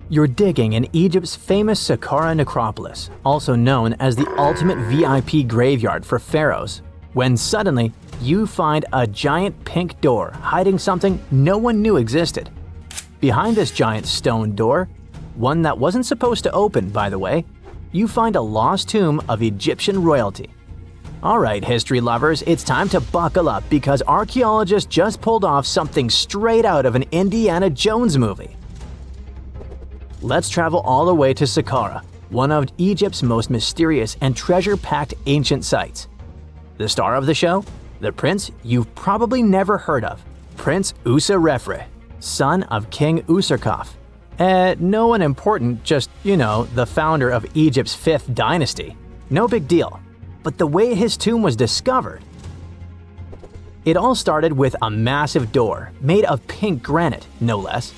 You're digging in Egypt's famous Saqqara necropolis, also known as the ultimate VIP graveyard for pharaohs, when suddenly you find a giant pink door hiding something no one knew existed. Behind this giant stone door, one that wasn't supposed to open by the way, you find a lost tomb of Egyptian royalty. Alright history lovers, it's time to buckle up because archaeologists just pulled off something straight out of an Indiana Jones movie. Let's travel all the way to Saqqara, one of Egypt's most mysterious and treasure-packed ancient sites. The star of the show? The prince you've probably never heard of, Prince Userefre, son of King Userkaf. No one important, just, the founder of Egypt's 5th dynasty. No big deal. But the way his tomb was discovered… It all started with a massive door, made of pink granite, no less.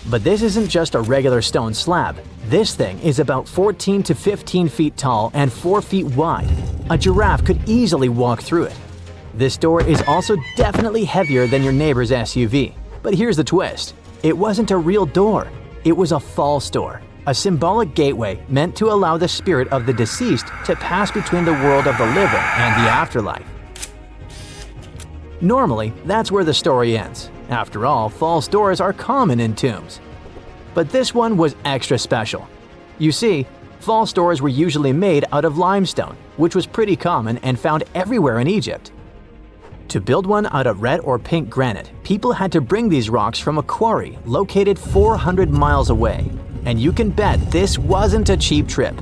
But this isn't just a regular stone slab. This thing is about 14 to 15 feet tall and 4 feet wide. A giraffe could easily walk through it. This door is also definitely heavier than your neighbor's SUV. But here's the twist. It wasn't a real door. It was a false door, a symbolic gateway meant to allow the spirit of the deceased to pass between the world of the living and the afterlife. Normally, that's where the story ends. After all, false doors are common in tombs. But this one was extra special. You see, false doors were usually made out of limestone, which was pretty common and found everywhere in Egypt. To build one out of red or pink granite, people had to bring these rocks from a quarry located 400 miles away. And you can bet this wasn't a cheap trip.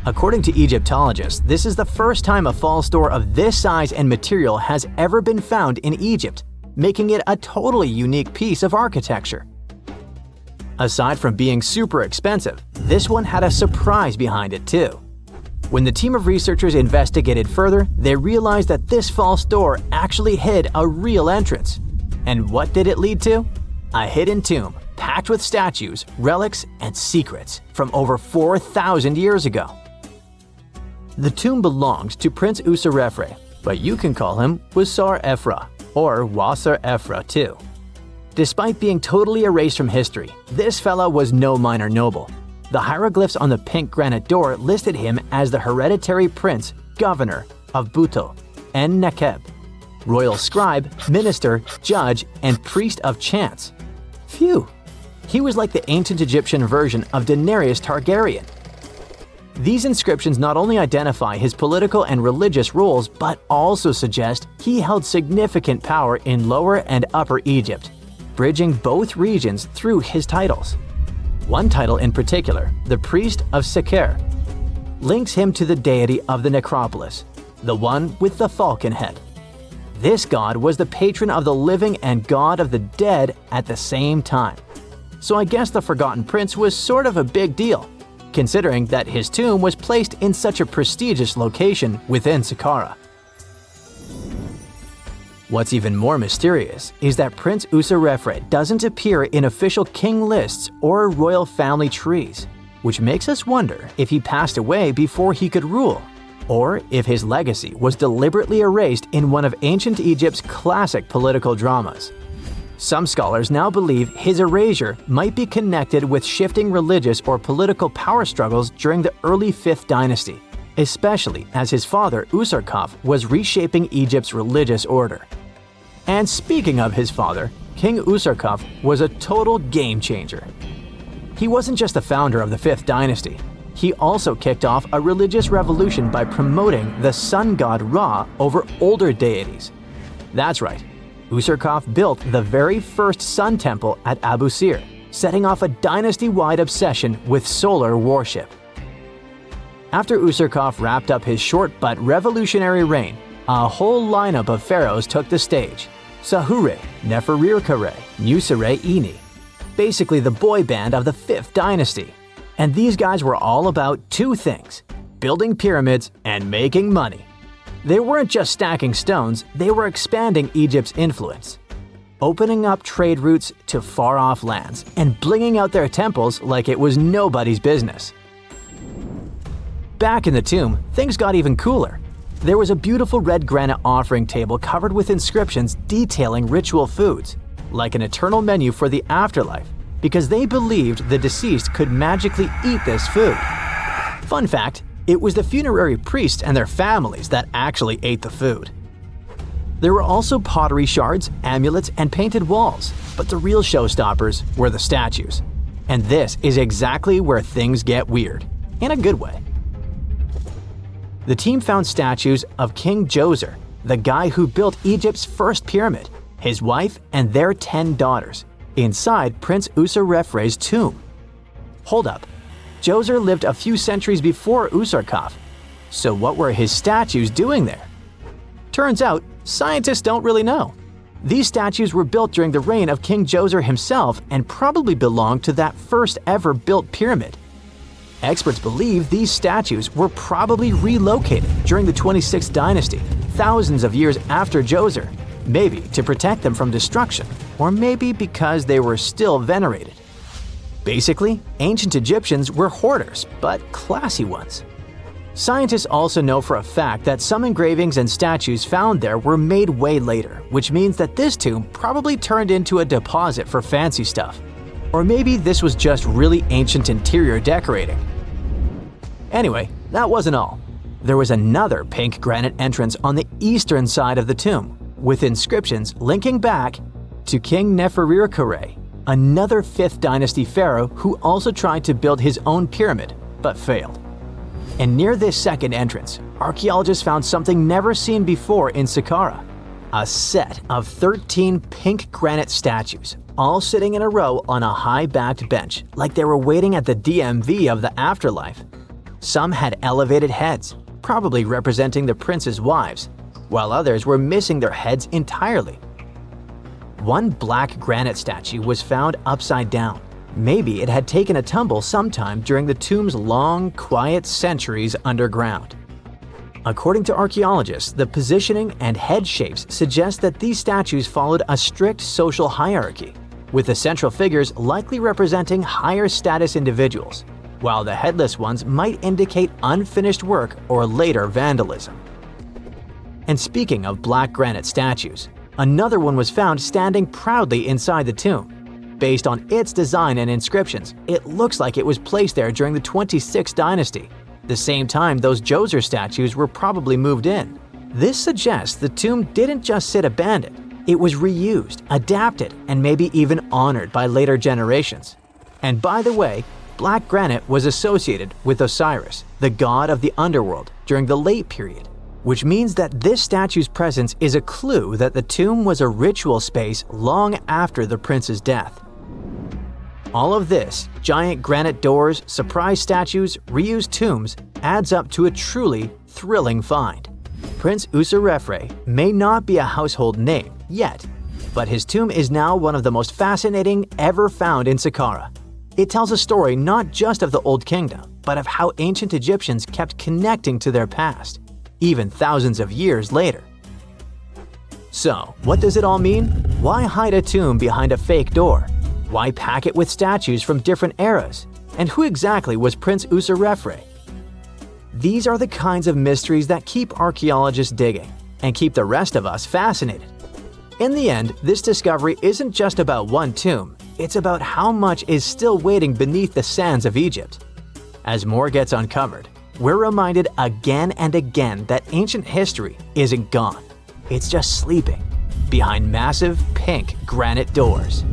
According to Egyptologists, this is the first time a false door of this size and material has ever been found in Egypt, making it a totally unique piece of architecture. Aside from being super expensive, this one had a surprise behind it too. When the team of researchers investigated further, they realized that this false door actually hid a real entrance. And what did it lead to? A hidden tomb packed with statues, relics, and secrets from over 4,000 years ago. The tomb belonged to Prince Userefre, but you can call him Wasar-Efra or Wasar-Efra too. Despite being totally erased from history, this fella was no minor noble. The hieroglyphs on the pink granite door listed him as the hereditary prince, governor of Buto, En-Nekeb, royal scribe, minister, judge, and priest of chance. Phew! He was like the ancient Egyptian version of Daenerys Targaryen. These inscriptions not only identify his political and religious roles, but also suggest he held significant power in Lower and Upper Egypt, bridging both regions through his titles. One title in particular, the priest of Saqqara, links him to the deity of the necropolis, the one with the falcon head. This god was the patron of the living and god of the dead at the same time. So I guess the Forgotten Prince was sort of a big deal, considering that his tomb was placed in such a prestigious location within Saqqara. What's even more mysterious is that Prince Userefre doesn't appear in official king lists or royal family trees, which makes us wonder if he passed away before he could rule, or if his legacy was deliberately erased in one of ancient Egypt's classic political dramas. Some scholars now believe his erasure might be connected with shifting religious or political power struggles during the early 5th dynasty, especially as his father Userkaf was reshaping Egypt's religious order. And speaking of his father, King Userkaf was a total game changer. He wasn't just the founder of the 5th dynasty, he also kicked off a religious revolution by promoting the sun god Ra over older deities. That's right, Userkaf built the very first sun temple at Abu Sir, setting off a dynasty-wide obsession with solar worship. After Userkaf wrapped up his short but revolutionary reign, a whole lineup of pharaohs took the stage. Sahure, Neferirkare, Nusere-Ini, basically the boy band of the 5th dynasty. And these guys were all about two things: building pyramids and making money. They weren't just stacking stones, they were expanding Egypt's influence, opening up trade routes to far-off lands, and blinging out their temples like it was nobody's business. Back in the tomb, things got even cooler. There was a beautiful red granite offering table covered with inscriptions detailing ritual foods, like an eternal menu for the afterlife, because they believed the deceased could magically eat this food. Fun fact, it was the funerary priests and their families that actually ate the food. There were also pottery shards, amulets, and painted walls, but the real showstoppers were the statues. And this is exactly where things get weird, in a good way. The team found statues of King Djoser, the guy who built Egypt's first pyramid, his wife, and their 10 daughters, inside Prince Userefre's tomb. Hold up, Djoser lived a few centuries before Usarkaf, so what were his statues doing there? Turns out, scientists don't really know. These statues were built during the reign of King Djoser himself and probably belonged to that first ever built pyramid. Experts believe these statues were probably relocated during the 26th dynasty, thousands of years after Djoser, maybe to protect them from destruction, or maybe because they were still venerated. Basically, ancient Egyptians were hoarders, but classy ones. Scientists also know for a fact that some engravings and statues found there were made way later, which means that this tomb probably turned into a deposit for fancy stuff. Or maybe this was just really ancient interior decorating. Anyway, that wasn't all. There was another pink granite entrance on the eastern side of the tomb, with inscriptions linking back to King Nefertiti, another 5th dynasty pharaoh who also tried to build his own pyramid, but failed. And near this second entrance, archaeologists found something never seen before in Saqqara: a set of 13 pink granite statues, all sitting in a row on a high-backed bench, like they were waiting at the DMV of the afterlife. Some had elevated heads, probably representing the prince's wives, while others were missing their heads entirely. One black granite statue was found upside down. Maybe it had taken a tumble sometime during the tomb's long, quiet centuries underground. According to archaeologists, the positioning and head shapes suggest that these statues followed a strict social hierarchy, with the central figures likely representing higher status individuals, while the headless ones might indicate unfinished work or later vandalism. And speaking of black granite statues, another one was found standing proudly inside the tomb. Based on its design and inscriptions, it looks like it was placed there during the 26th dynasty, the same time those Djoser statues were probably moved in. This suggests the tomb didn't just sit abandoned, it was reused, adapted, and maybe even honored by later generations. And by the way, black granite was associated with Osiris, the god of the underworld, during the late period, which means that this statue's presence is a clue that the tomb was a ritual space long after the prince's death. All of this, giant granite doors, surprise statues, reused tombs, adds up to a truly thrilling find. Prince Userefre may not be a household name yet, but his tomb is now one of the most fascinating ever found in Saqqara. It tells a story not just of the Old Kingdom, but of how ancient Egyptians kept connecting to their past, even thousands of years later. So, what does it all mean? Why hide a tomb behind a fake door? Why pack it with statues from different eras? And who exactly was Prince Userefre? These are the kinds of mysteries that keep archaeologists digging and keep the rest of us fascinated. In the end, this discovery isn't just about one tomb, it's about how much is still waiting beneath the sands of Egypt. As more gets uncovered, we're reminded again and again that ancient history isn't gone. It's just sleeping behind massive pink granite doors.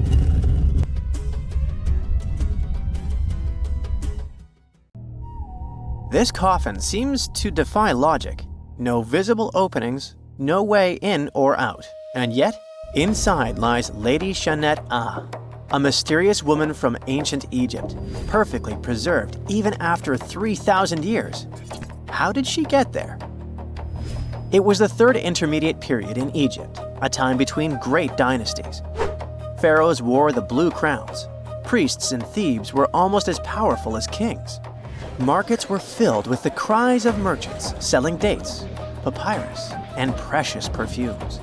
This coffin seems to defy logic. No visible openings, no way in or out. And yet, inside lies Lady Chenet-Ah, a mysterious woman from ancient Egypt, perfectly preserved even after 3,000 years. How did she get there? It was the third intermediate period in Egypt, a time between great dynasties. Pharaohs wore the blue crowns. Priests in Thebes were almost as powerful as kings. Markets were filled with the cries of merchants selling dates, papyrus, and precious perfumes.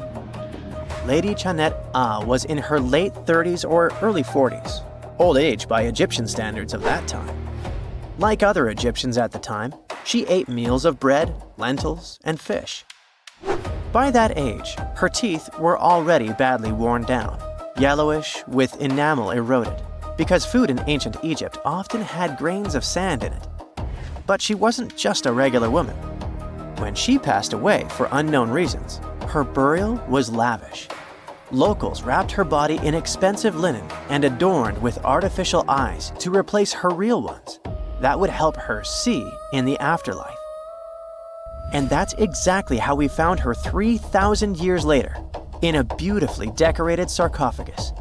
Lady Chenet-Ah was in her late 30s or early 40s, old age by Egyptian standards of that time. Like other Egyptians at the time, she ate meals of bread, lentils, and fish. By that age, her teeth were already badly worn down, yellowish with enamel eroded, because food in ancient Egypt often had grains of sand in it. But she wasn't just a regular woman. When she passed away for unknown reasons, her burial was lavish. Locals wrapped her body in expensive linen and adorned with artificial eyes to replace her real ones that would help her see in the afterlife. And that's exactly how we found her 3,000 years later, in a beautifully decorated sarcophagus.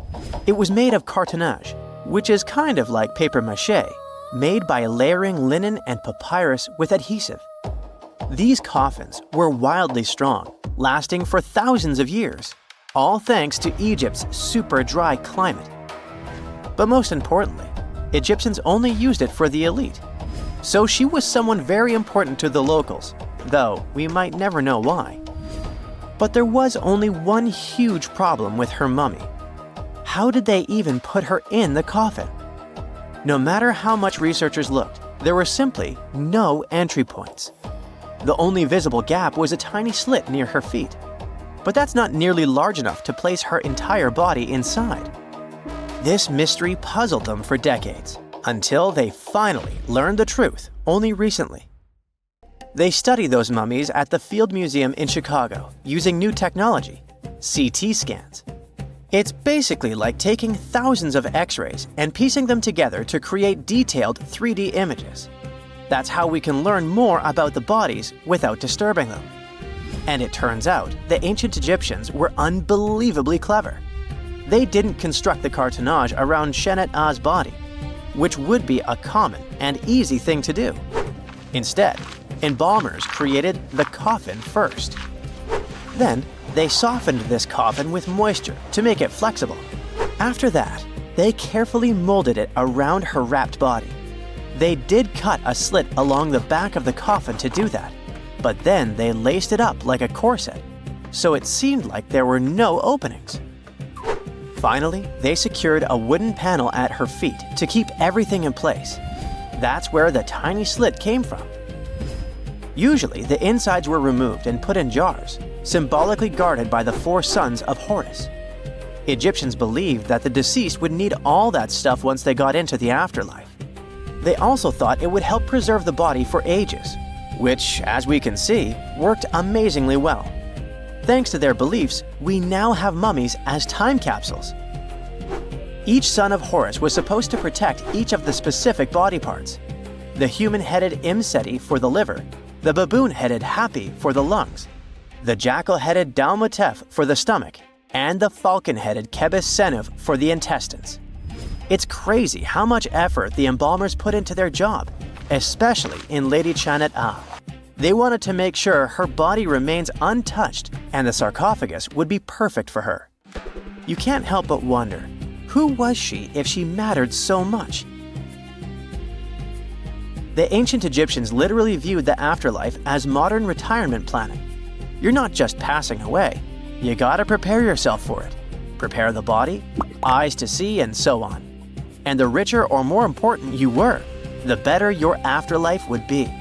It was made of cartonnage, which is kind of like papier-mâché, made by layering linen and papyrus with adhesive. These coffins were wildly strong, lasting for thousands of years, all thanks to Egypt's super dry climate. But most importantly, Egyptians only used it for the elite. So she was someone very important to the locals, though we might never know why. But there was only one huge problem with her mummy. How did they even put her in the coffin? No matter how much researchers looked, there were simply no entry points. The only visible gap was a tiny slit near her feet. But that's not nearly large enough to place her entire body inside. This mystery puzzled them for decades, until they finally learned the truth only recently. They study those mummies at the Field Museum in Chicago using new technology, CT scans. It's basically like taking thousands of X-rays and piecing them together to create detailed 3D images. That's how we can learn more about the bodies without disturbing them. And it turns out the ancient Egyptians were unbelievably clever. They didn't construct the cartonnage around Chenet-Ah's body, which would be a common and easy thing to do. Instead, embalmers created the coffin first. Then, they softened this coffin with moisture to make it flexible. After that, they carefully molded it around her wrapped body. They did cut a slit along the back of the coffin to do that, but then they laced it up like a corset, so it seemed like there were no openings. Finally, they secured a wooden panel at her feet to keep everything in place. That's where the tiny slit came from. Usually, the insides were removed and put in jars, symbolically guarded by the 4 sons of Horus. Egyptians believed that the deceased would need all that stuff once they got into the afterlife. They also thought it would help preserve the body for ages, which, as we can see, worked amazingly well. Thanks to their beliefs, we now have mummies as time capsules. Each son of Horus was supposed to protect each of the specific body parts. The human-headed Imseti for the liver, the baboon-headed Hapi for the lungs, the jackal-headed Dalmutef for the stomach, and the falcon-headed Kebis Senuv for the intestines. It's crazy how much effort the embalmers put into their job, especially in Lady Chenet-Ah. They wanted to make sure her body remains untouched and the sarcophagus would be perfect for her. You can't help but wonder, who was she if she mattered so much? The ancient Egyptians literally viewed the afterlife as modern retirement planning. You're not just passing away, you gotta prepare yourself for it. Prepare the body, eyes to see, and so on. And the richer or more important you were, the better your afterlife would be.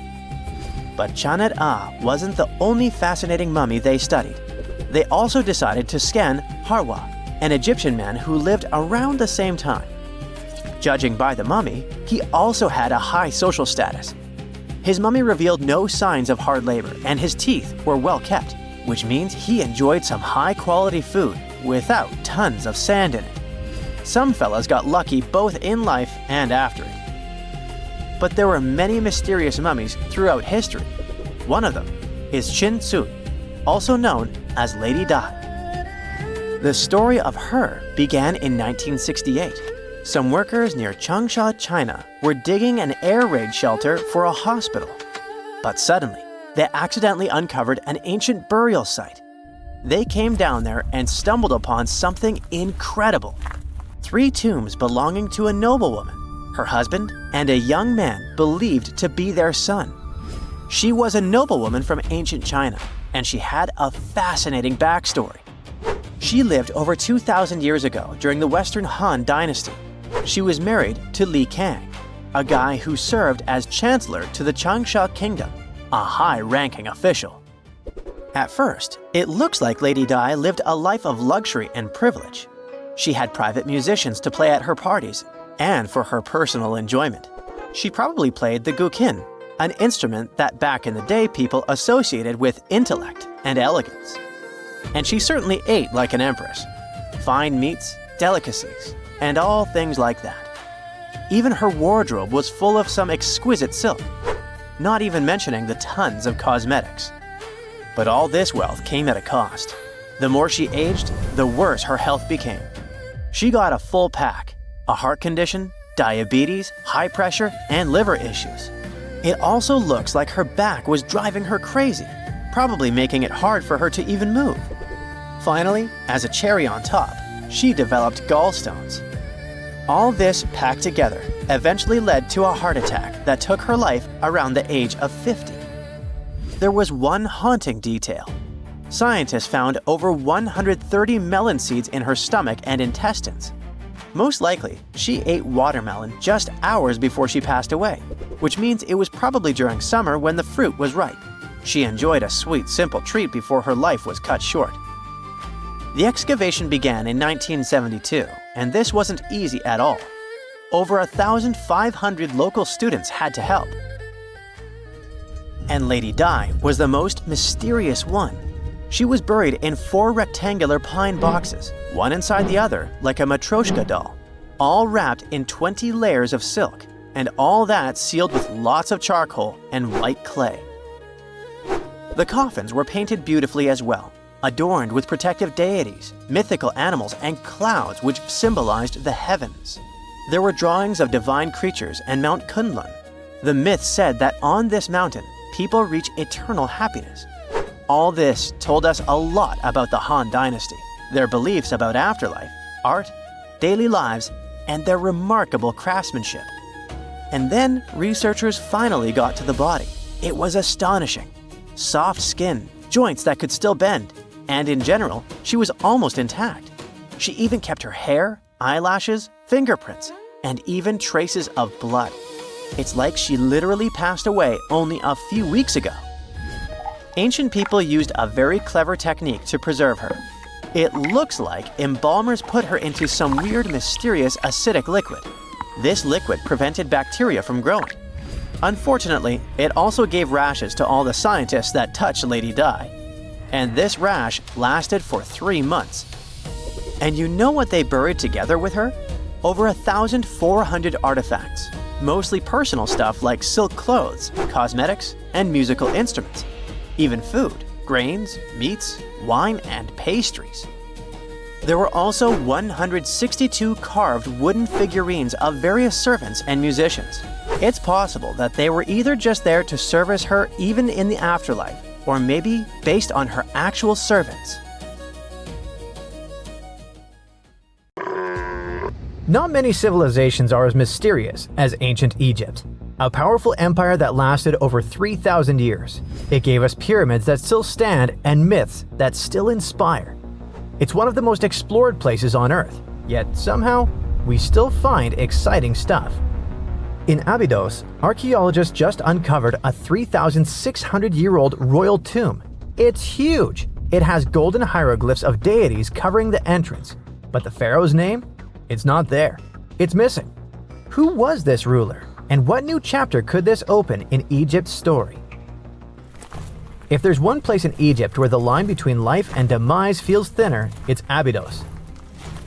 But Chenet-Ah wasn't the only fascinating mummy they studied. They also decided to scan Harwa, an Egyptian man who lived around the same time. Judging by the mummy, he also had a high social status. His mummy revealed no signs of hard labor, and his teeth were well kept, which means he enjoyed some high-quality food without tons of sand in it. Some fellas got lucky both in life and after it. But there were many mysterious mummies throughout history. One of them is Chin-Tsu, also known as Lady Dai. The story of her began in 1968. Some workers near Changsha, China, were digging an air raid shelter for a hospital. But suddenly, they accidentally uncovered an ancient burial site. They came down there and stumbled upon something incredible. 3 tombs belonging to a noblewoman, her husband, and a young man believed to be their son. She was a noblewoman from ancient China, and she had a fascinating backstory. She lived over 2,000 years ago during the Western Han Dynasty. She was married to Li Kang, a guy who served as chancellor to the Changsha Kingdom, a high-ranking official. At first, it looks like Lady Dai lived a life of luxury and privilege. She had private musicians to play at her parties, and for her personal enjoyment. She probably played the guqin, an instrument that back in the day people associated with intellect and elegance. And she certainly ate like an empress. Fine meats, delicacies, and all things like that. Even her wardrobe was full of some exquisite silk, not even mentioning the tons of cosmetics. But all this wealth came at a cost. The more she aged, the worse her health became. She got a full pack: a heart condition, diabetes, high pressure, and liver issues. It also looks like her back was driving her crazy, probably making it hard for her to even move. Finally, as a cherry on top, she developed gallstones. All this packed together eventually led to a heart attack that took her life around the age of 50. There was one haunting detail. Scientists found over 130 melon seeds in her stomach and intestines. Most likely, she ate watermelon just hours before she passed away, which means it was probably during summer when the fruit was ripe. She enjoyed a sweet, simple treat before her life was cut short. The excavation began in 1972, and this wasn't easy at all. Over 1,500 local students had to help. And Lady Dai was the most mysterious one. She was buried in 4 rectangular pine boxes, one inside the other like a matryoshka doll, all wrapped in 20 layers of silk, and all that sealed with lots of charcoal and white clay. The coffins were painted beautifully as well, adorned with protective deities, mythical animals, and clouds which symbolized the heavens. There were drawings of divine creatures and Mount Kunlun. The myth said that on this mountain, people reach eternal happiness. All this told us a lot about the Han Dynasty, their beliefs about afterlife, art, daily lives, and their remarkable craftsmanship. And then researchers finally got to the body. It was astonishing. Soft skin, joints that could still bend, and in general, she was almost intact. She even kept her hair, eyelashes, fingerprints, and even traces of blood. It's like she literally passed away only a few weeks ago. Ancient people used a very clever technique to preserve her. It looks like embalmers put her into some weird, mysterious acidic liquid. This liquid prevented bacteria from growing. Unfortunately, it also gave rashes to all the scientists that touched Lady Dai. And this rash lasted for 3 months. And you know what they buried together with her? Over 1,400 artifacts, mostly personal stuff like silk clothes, cosmetics, and musical instruments. Even food, grains, meats, wine, and pastries. There were also 162 carved wooden figurines of various servants and musicians. It's possible that they were either just there to service her even in the afterlife, or maybe based on her actual servants. Not many civilizations are as mysterious as ancient Egypt. A powerful empire that lasted over 3,000 years. It gave us pyramids that still stand and myths that still inspire. It's one of the most explored places on Earth, yet somehow, we still find exciting stuff. In Abydos, archaeologists just uncovered a 3,600-year-old royal tomb. It's huge! It has golden hieroglyphs of deities covering the entrance. But the pharaoh's name? It's not there. It's missing. Who was this ruler? And what new chapter could this open in Egypt's story? If there's one place in Egypt where the line between life and demise feels thinner, it's Abydos.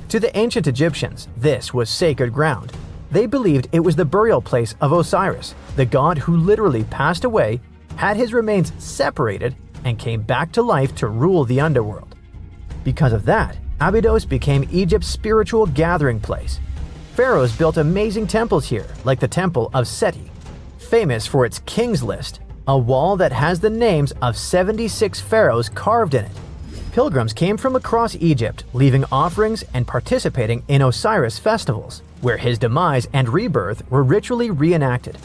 To the ancient Egyptians, this was sacred ground. They believed it was the burial place of Osiris, the god who literally passed away, had his remains separated, and came back to life to rule the underworld. Because of that, Abydos became Egypt's spiritual gathering place. Pharaohs built amazing temples here, like the Temple of Seti, famous for its King's List, a wall that has the names of 76 pharaohs carved in it. Pilgrims came from across Egypt, leaving offerings and participating in Osiris festivals, where his demise and rebirth were ritually reenacted.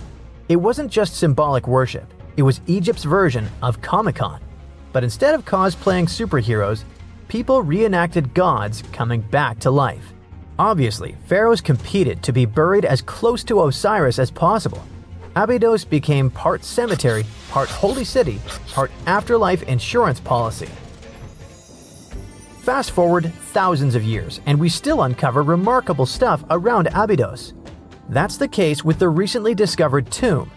It wasn't just symbolic worship, it was Egypt's version of Comic-Con. But instead of cosplaying superheroes, people reenacted gods coming back to life. Obviously, pharaohs competed to be buried as close to Osiris as possible. Abydos became part cemetery, part holy city, part afterlife insurance policy. Fast forward thousands of years, and we still uncover remarkable stuff around Abydos. That's the case with the recently discovered tomb.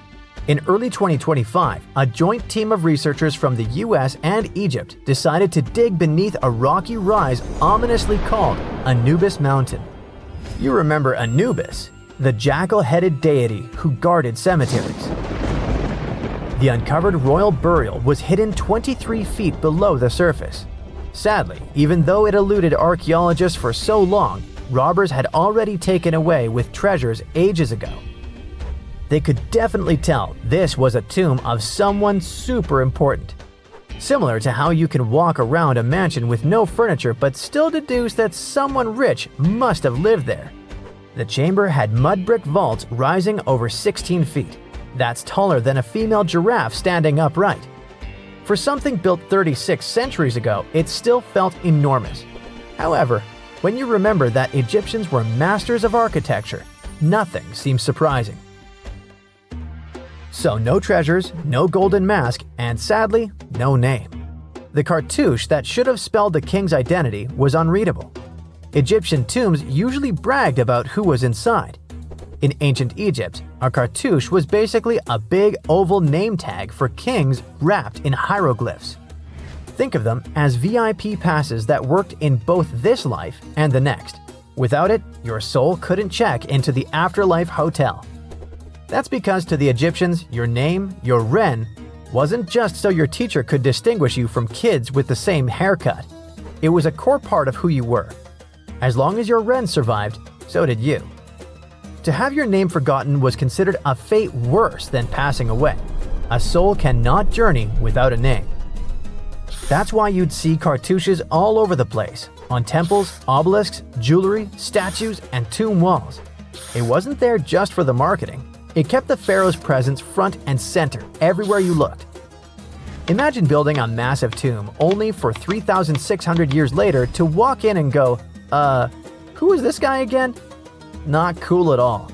In early 2025, a joint team of researchers from the US and Egypt decided to dig beneath a rocky rise ominously called Anubis Mountain. You remember Anubis, the jackal-headed deity who guarded cemeteries. The uncovered royal burial was hidden 23 feet below the surface. Sadly, even though it eluded archaeologists for so long, robbers had already taken away with treasures ages ago. They could definitely tell this was a tomb of someone super important. Similar to how you can walk around a mansion with no furniture but still deduce that someone rich must have lived there. The chamber had mud brick vaults rising over 16 feet. That's taller than a female giraffe standing upright. For something built 36 centuries ago, it still felt enormous. However, when you remember that Egyptians were masters of architecture, nothing seems surprising. So no treasures, no golden mask, and sadly, no name. The cartouche that should have spelled the king's identity was unreadable. Egyptian tombs usually bragged about who was inside. In ancient Egypt, a cartouche was basically a big oval name tag for kings wrapped in hieroglyphs. Think of them as VIP passes that worked in both this life and the next. Without it, your soul couldn't check into the afterlife hotel. That's because to the Egyptians, your name, your ren, wasn't just so your teacher could distinguish you from kids with the same haircut. It was a core part of who you were. As long as your ren survived, so did you. To have your name forgotten was considered a fate worse than passing away. A soul cannot journey without a name. That's why you'd see cartouches all over the place, on temples, obelisks, jewelry, statues, and tomb walls. It wasn't there just for the marketing. It kept the pharaoh's presence front and center everywhere you looked. Imagine building a massive tomb only for 3,600 years later to walk in and go, who is this guy again? Not cool at all.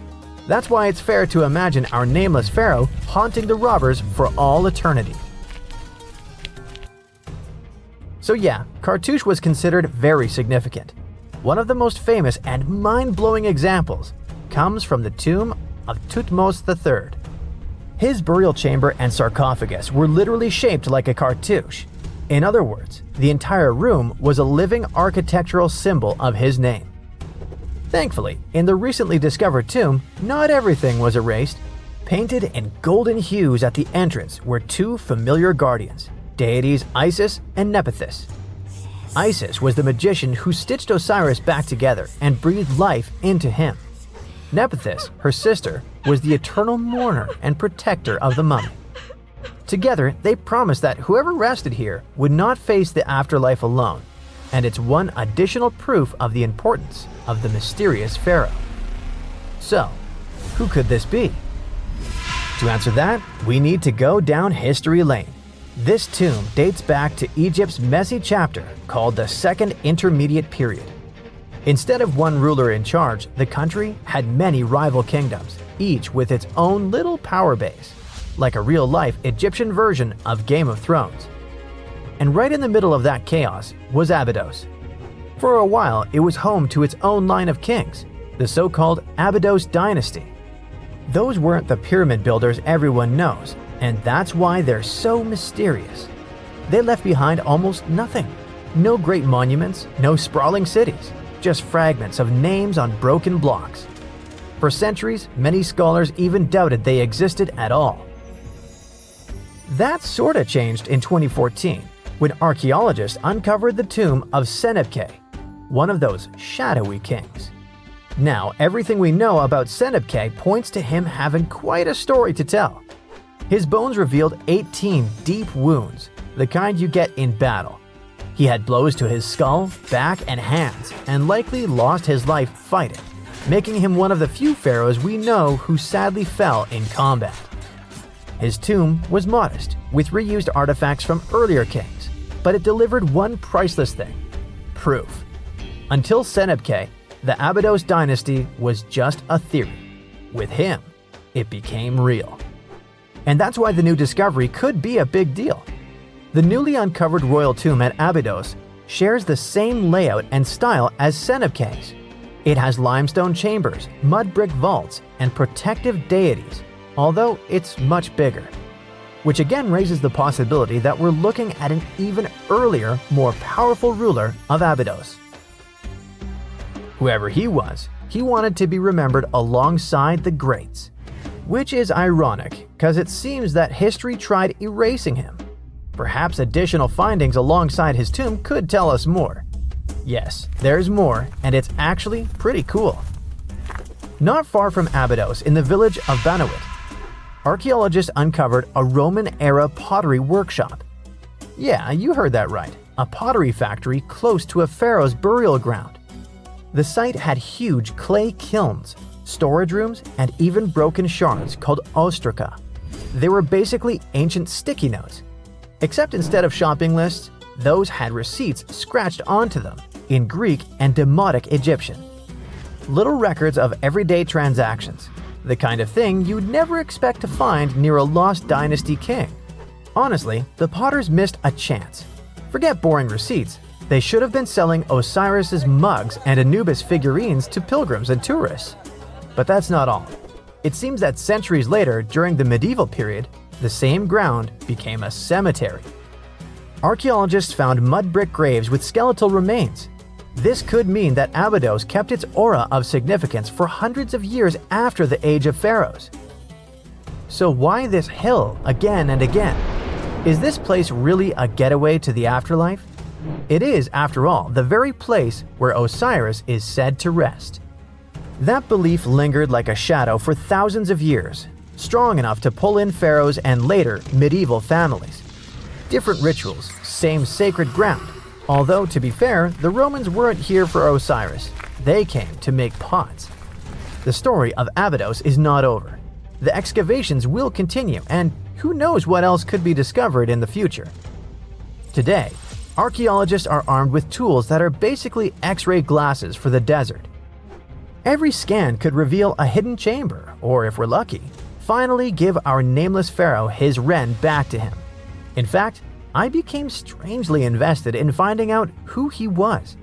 That's why it's fair to imagine our nameless pharaoh haunting the robbers for all eternity. So yeah, cartouche was considered very significant. One of the most famous and mind-blowing examples comes from the tomb of Thutmose III. His burial chamber and sarcophagus were literally shaped like a cartouche. In other words, the entire room was a living architectural symbol of his name. Thankfully, in the recently discovered tomb, not everything was erased. Painted in golden hues at the entrance were two familiar guardians, deities Isis and Nephthys. Isis was the magician who stitched Osiris back together and breathed life into him. Nephthys, her sister, was the eternal mourner and protector of the mummy. Together, they promised that whoever rested here would not face the afterlife alone, and it's one additional proof of the importance of the mysterious pharaoh. So, who could this be? To answer that, we need to go down history lane. This tomb dates back to Egypt's messy chapter called the Second Intermediate Period. Instead of one ruler in charge, the country had many rival kingdoms, each with its own little power base, like a real-life Egyptian version of Game of Thrones. And right in the middle of that chaos was Abydos. For a while, it was home to its own line of kings, the so-called Abydos dynasty. Those weren't the pyramid builders everyone knows, and that's why they're so mysterious. They left behind almost nothing. No great monuments, no sprawling cities, just fragments of names on broken blocks. For centuries, many scholars even doubted they existed at all. That sorta changed in 2014, when archaeologists uncovered the tomb of Chenet-Ah, one of those shadowy kings. Now, everything we know about Chenet-Ah points to him having quite a story to tell. His bones revealed 18 deep wounds, the kind you get in battle. He had blows to his skull, back, and hands, and likely lost his life fighting, making him one of the few pharaohs we know who sadly fell in combat. His tomb was modest, with reused artifacts from earlier kings, but it delivered one priceless thing: proof. Until Chenet-Ah, the Abydos dynasty was just a theory. With him, it became real. And that's why the new discovery could be a big deal. The newly uncovered royal tomb at Abydos shares the same layout and style as Chenet-Ah's. It has limestone chambers, mud brick vaults, and protective deities, although it's much bigger. Which again raises the possibility that we're looking at an even earlier, more powerful ruler of Abydos. Whoever he was, he wanted to be remembered alongside the greats. Which is ironic, because it seems that history tried erasing him. Perhaps additional findings alongside his tomb could tell us more. Yes, there's more, and it's actually pretty cool. Not far from Abydos, in the village of Banawit, archaeologists uncovered a Roman-era pottery workshop. Yeah, you heard that right, a pottery factory close to a pharaoh's burial ground. The site had huge clay kilns, storage rooms, and even broken shards called ostraca. They were basically ancient sticky notes. Except instead of shopping lists, those had receipts scratched onto them in Greek and Demotic Egyptian. Little records of everyday transactions, the kind of thing you'd never expect to find near a lost dynasty king. Honestly, the potters missed a chance. Forget boring receipts, they should have been selling Osiris's mugs and Anubis figurines to pilgrims and tourists. But that's not all. It seems that centuries later, during the medieval period, the same ground became a cemetery. Archaeologists found mud brick graves with skeletal remains. This could mean that Abydos kept its aura of significance for hundreds of years after the age of pharaohs. So why this hill again and again? Is this place really a getaway to the afterlife? It is, after all, the very place where Osiris is said to rest. That belief lingered like a shadow for thousands of years, strong enough to pull in pharaohs and later medieval families. Different rituals, same sacred ground. Although, to be fair, the Romans weren't here for Osiris. They came to make pots. The story of Abydos is not over. The excavations will continue, and who knows what else could be discovered in the future. Today, archaeologists are armed with tools that are basically X-ray glasses for the desert. Every scan could reveal a hidden chamber, or if we're lucky, finally give our nameless pharaoh his wren back to him. In fact, I became strangely invested in finding out who he was.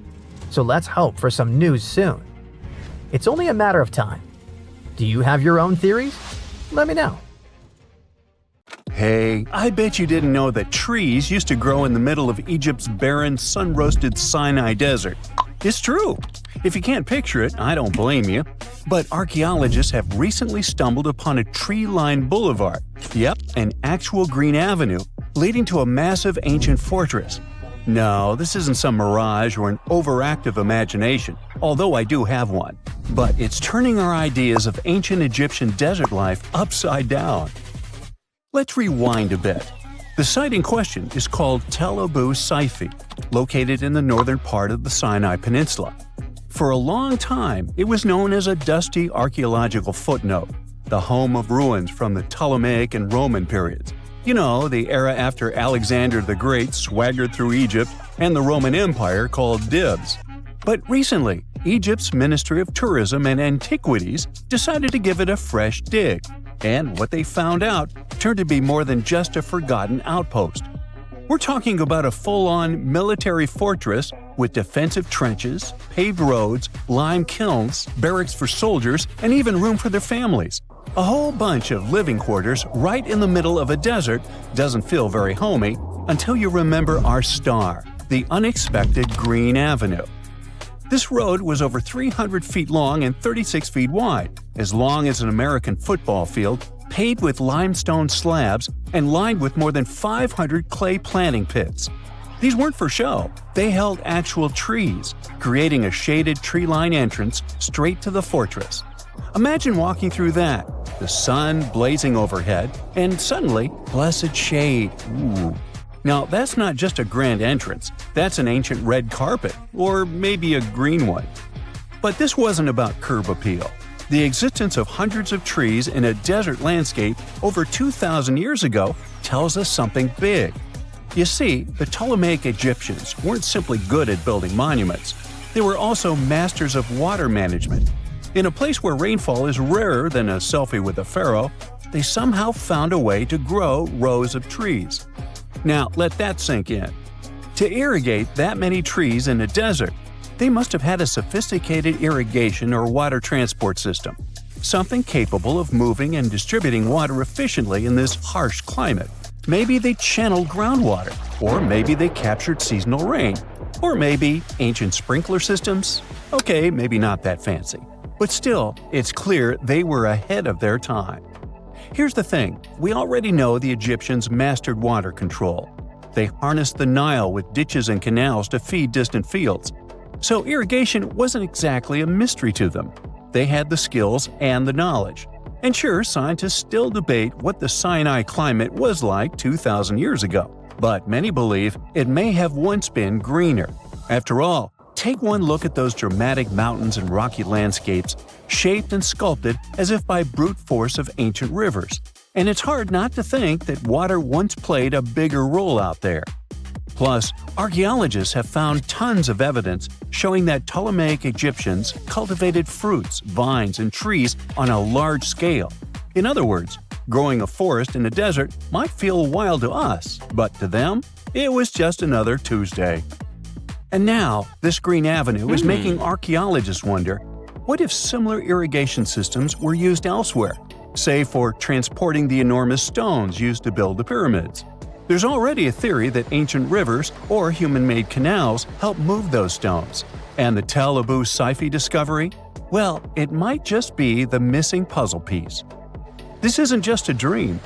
So let's hope for some news soon. It's only a matter of time. Do you have your own theories? Let me know. Hey, I bet you didn't know that trees used to grow in the middle of Egypt's barren, sun-roasted Sinai desert. It's true. If you can't picture it, I don't blame you. But archaeologists have recently stumbled upon a tree-lined boulevard. Yep, an actual green avenue leading to a massive ancient fortress. No, this isn't some mirage or an overactive imagination, although I do have one. But it's turning our ideas of ancient Egyptian desert life upside down. Let's rewind a bit. The site in question is called Tel Abu Saifi, located in the northern part of the Sinai Peninsula. For a long time, it was known as a dusty archaeological footnote, the home of ruins from the Ptolemaic and Roman periods. You know, the era after Alexander the Great swaggered through Egypt and the Roman Empire called dibs. But recently, Egypt's Ministry of Tourism and Antiquities decided to give it a fresh dig. And what they found out turned to be more than just a forgotten outpost. We're talking about a full-on military fortress with defensive trenches, paved roads, lime kilns, barracks for soldiers, and even room for their families. A whole bunch of living quarters right in the middle of a desert doesn't feel very homey until you remember our star, the unexpected Green Avenue. This road was over 300 feet long and 36 feet wide, as long as an American football field, paved with limestone slabs and lined with more than 500 clay planting pits. These weren't for show, they held actual trees, creating a shaded tree-line entrance straight to the fortress. Imagine walking through that, the sun blazing overhead, and suddenly, blessed shade. Ooh. Now, that's not just a grand entrance, that's an ancient red carpet, or maybe a green one. But this wasn't about curb appeal. The existence of hundreds of trees in a desert landscape over 2,000 years ago tells us something big. You see, the Ptolemaic Egyptians weren't simply good at building monuments, they were also masters of water management. In a place where rainfall is rarer than a selfie with a pharaoh, they somehow found a way to grow rows of trees. Now, let that sink in. To irrigate that many trees in a desert, They must have had a sophisticated irrigation or water transport system, something capable of moving and distributing water efficiently in this harsh climate. Maybe they channeled groundwater, or maybe they captured seasonal rain, or maybe ancient sprinkler systems. Okay, maybe not that fancy. But still, it's clear they were ahead of their time. Here's the thing, we already know the Egyptians mastered water control. They harnessed the Nile with ditches and canals to feed distant fields. So irrigation wasn't exactly a mystery to them. They had the skills and the knowledge. And sure, scientists still debate what the Sinai climate was like 2,000 years ago. But many believe it may have once been greener. After all, take one look at those dramatic mountains and rocky landscapes, shaped and sculpted as if by brute force of ancient rivers. And it's hard not to think that water once played a bigger role out there. Plus, archaeologists have found tons of evidence showing that Ptolemaic Egyptians cultivated fruits, vines, and trees on a large scale. In other words, growing a forest in a desert might feel wild to us, but to them, it was just another Tuesday. And now, this green avenue is making archaeologists wonder, what if similar irrigation systems were used elsewhere, say for transporting the enormous stones used to build the pyramids? There's already a theory that ancient rivers or human-made canals helped move those stones. And the Tel Abu Saifi discovery? Well, it might just be the missing puzzle piece. This isn't just a dream.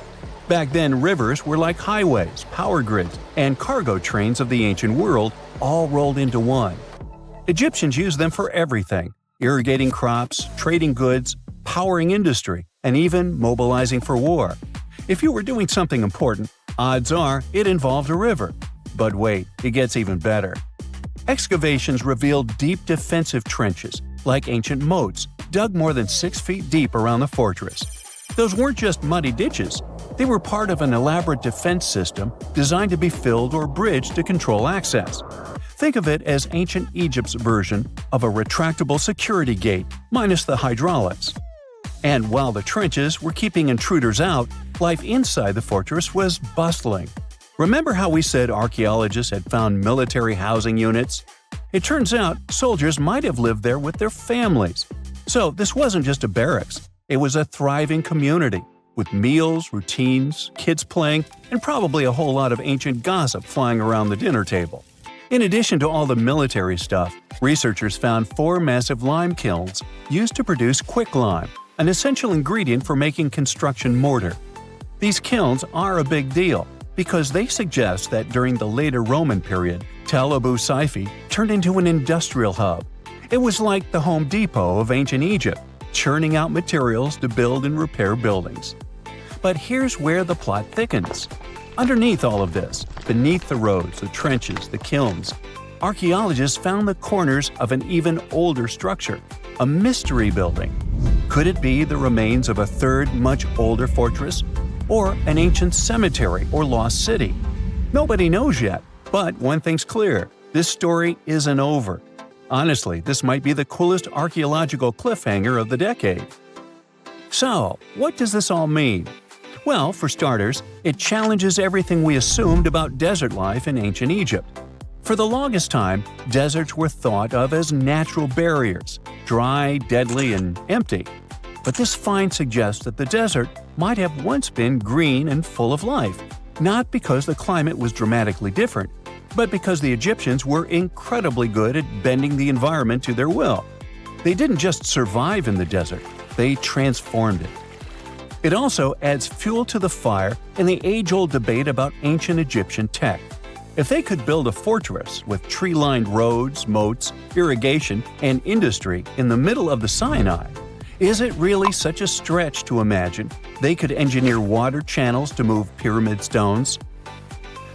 Back then, rivers were like highways, power grids, and cargo trains of the ancient world, all rolled into one. Egyptians used them for everything: irrigating crops, trading goods, powering industry, and even mobilizing for war. If you were doing something important, odds are it involved a river. But wait, it gets even better. Excavations revealed deep defensive trenches, like ancient moats, dug more than 6 feet deep around the fortress. Those weren't just muddy ditches. They were part of an elaborate defense system designed to be filled or bridged to control access. Think of it as ancient Egypt's version of a retractable security gate, minus the hydraulics. And while the trenches were keeping intruders out, life inside the fortress was bustling. Remember how we said archaeologists had found military housing units? It turns out soldiers might have lived there with their families. So this wasn't just a barracks, it was a thriving community, with meals, routines, kids playing, and probably a whole lot of ancient gossip flying around the dinner table. In addition to all the military stuff, researchers found 4 massive lime kilns used to produce quicklime, an essential ingredient for making construction mortar. These kilns are a big deal because they suggest that during the later Roman period, Tel Abu Saifi turned into an industrial hub. It was like the Home Depot of ancient Egypt, churning out materials to build and repair buildings. But here's where the plot thickens. Underneath all of this, beneath the roads, the trenches, the kilns, archaeologists found the corners of an even older structure, a mystery building. Could it be the remains of a third, much older fortress? Or an ancient cemetery or lost city? Nobody knows yet, but one thing's clear, this story isn't over. Honestly, this might be the coolest archaeological cliffhanger of the decade. So, what does this all mean? Well, for starters, it challenges everything we assumed about desert life in ancient Egypt. For the longest time, deserts were thought of as natural barriers, dry, deadly, and empty. But this find suggests that the desert might have once been green and full of life, not because the climate was dramatically different, but because the Egyptians were incredibly good at bending the environment to their will. They didn't just survive in the desert, they transformed it. It also adds fuel to the fire in the age-old debate about ancient Egyptian tech. If they could build a fortress with tree-lined roads, moats, irrigation, and industry in the middle of the Sinai, is it really such a stretch to imagine they could engineer water channels to move pyramid stones?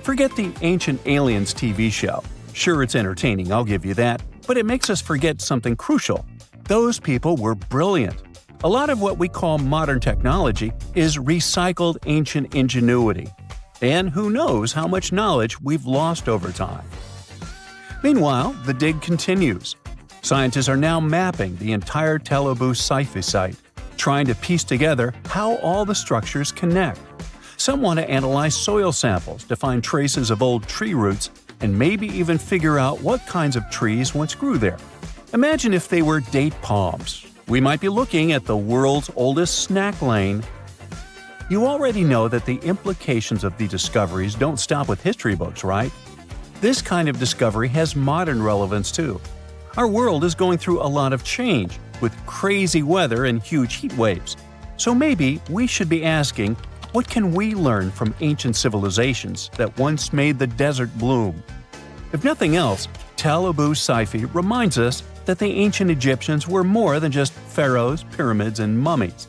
Forget the Ancient Aliens TV show. Sure, it's entertaining, I'll give you that, but it makes us forget something crucial. Those people were brilliant. A lot of what we call modern technology is recycled ancient ingenuity. And who knows how much knowledge we've lost over time. Meanwhile, the dig continues. Scientists are now mapping the entire Tel Abu Saifi site, trying to piece together how all the structures connect. Some want to analyze soil samples to find traces of old tree roots and maybe even figure out what kinds of trees once grew there. Imagine if they were date palms. We might be looking at the world's oldest snack lane. You already know that the implications of the discoveries don't stop with history books, right? This kind of discovery has modern relevance too. Our world is going through a lot of change, with crazy weather and huge heat waves. So maybe we should be asking, what can we learn from ancient civilizations that once made the desert bloom? If nothing else, Tel Abu Saifi reminds us that the ancient Egyptians were more than just pharaohs, pyramids, and mummies.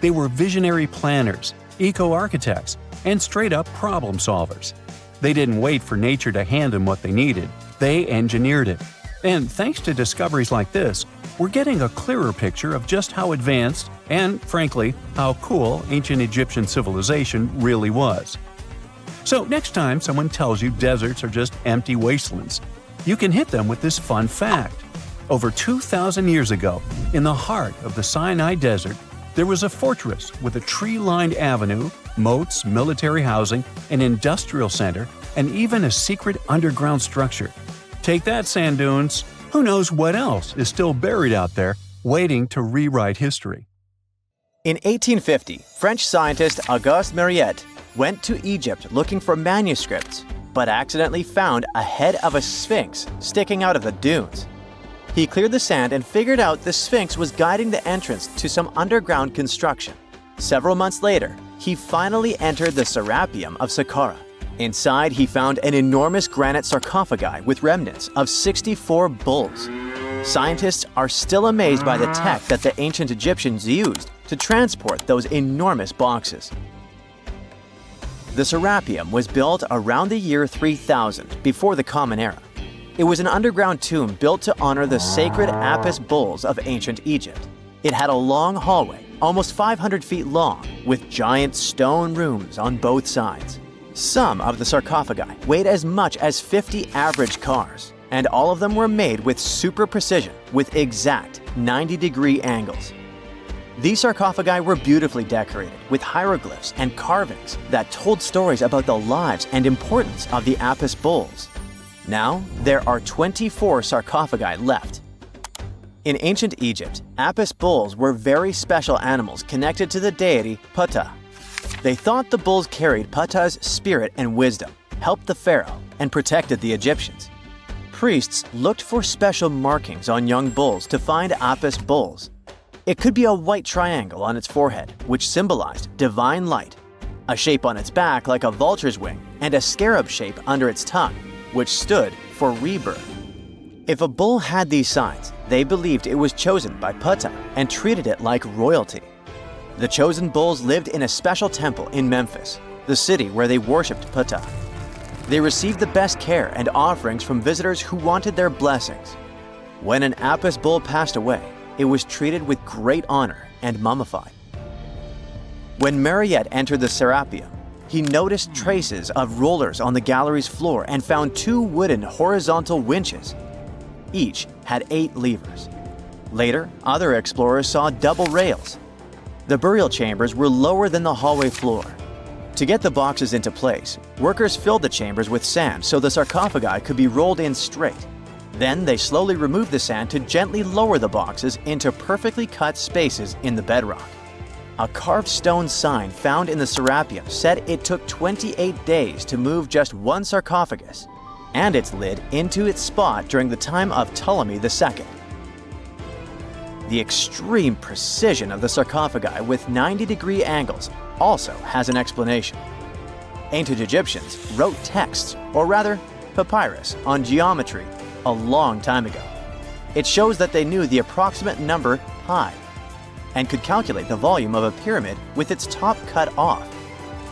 They were visionary planners, eco-architects, and straight-up problem solvers. They didn't wait for nature to hand them what they needed. They engineered it. And thanks to discoveries like this, we're getting a clearer picture of just how advanced and, frankly, how cool ancient Egyptian civilization really was. So next time someone tells you deserts are just empty wastelands, you can hit them with this fun fact. Over 2,000 years ago, in the heart of the Sinai desert, there was a fortress with a tree-lined avenue, moats, military housing, an industrial center, and even a secret underground structure. Take that, sand dunes! Who knows what else is still buried out there, waiting to rewrite history? In 1850, French scientist Auguste Mariette went to Egypt looking for manuscripts, but accidentally found a head of a sphinx sticking out of the dunes. He cleared the sand and figured out the sphinx was guiding the entrance to some underground construction. Several months later, he finally entered the Serapeum of Saqqara. Inside, he found an enormous granite sarcophagi with remnants of 64 bulls. Scientists are still amazed by the tech that the ancient Egyptians used to transport those enormous boxes. The Serapeum was built around the year 3000 before the Common Era. It was an underground tomb built to honor the sacred Apis bulls of ancient Egypt. It had a long hallway, almost 500 feet long, with giant stone rooms on both sides. Some of the sarcophagi weighed as much as 50 average cars, and all of them were made with super precision, with exact 90-degree angles. These sarcophagi were beautifully decorated with hieroglyphs and carvings that told stories about the lives and importance of the Apis bulls. Now, there are 24 sarcophagi left. In ancient Egypt, Apis bulls were very special animals connected to the deity Ptah. They thought the bulls carried Ptah's spirit and wisdom, helped the pharaoh, and protected the Egyptians. Priests looked for special markings on young bulls to find Apis bulls. It could be a white triangle on its forehead, which symbolized divine light, a shape on its back like a vulture's wing, and a scarab shape under its tongue, which stood for rebirth. If a bull had these signs, they believed it was chosen by Ptah and treated it like royalty. The chosen bulls lived in a special temple in Memphis, the city where they worshipped Ptah. They received the best care and offerings from visitors who wanted their blessings. When an Apis bull passed away, it was treated with great honor and mummified. When Mariette entered the Serapeum, he noticed traces of rollers on the gallery's floor and found 2 wooden horizontal winches. Each had 8 levers. Later, other explorers saw double rails. The burial chambers were lower than the hallway floor. To get the boxes into place, workers filled the chambers with sand so the sarcophagi could be rolled in straight. Then they slowly removed the sand to gently lower the boxes into perfectly cut spaces in the bedrock. A carved stone sign found in the Serapeum said it took 28 days to move just one sarcophagus and its lid into its spot during the time of Ptolemy II. The extreme precision of the sarcophagi with 90-degree angles also has an explanation. Ancient Egyptians wrote texts, or rather, papyrus, on geometry a long time ago. It shows that they knew the approximate number pi and could calculate the volume of a pyramid with its top cut off.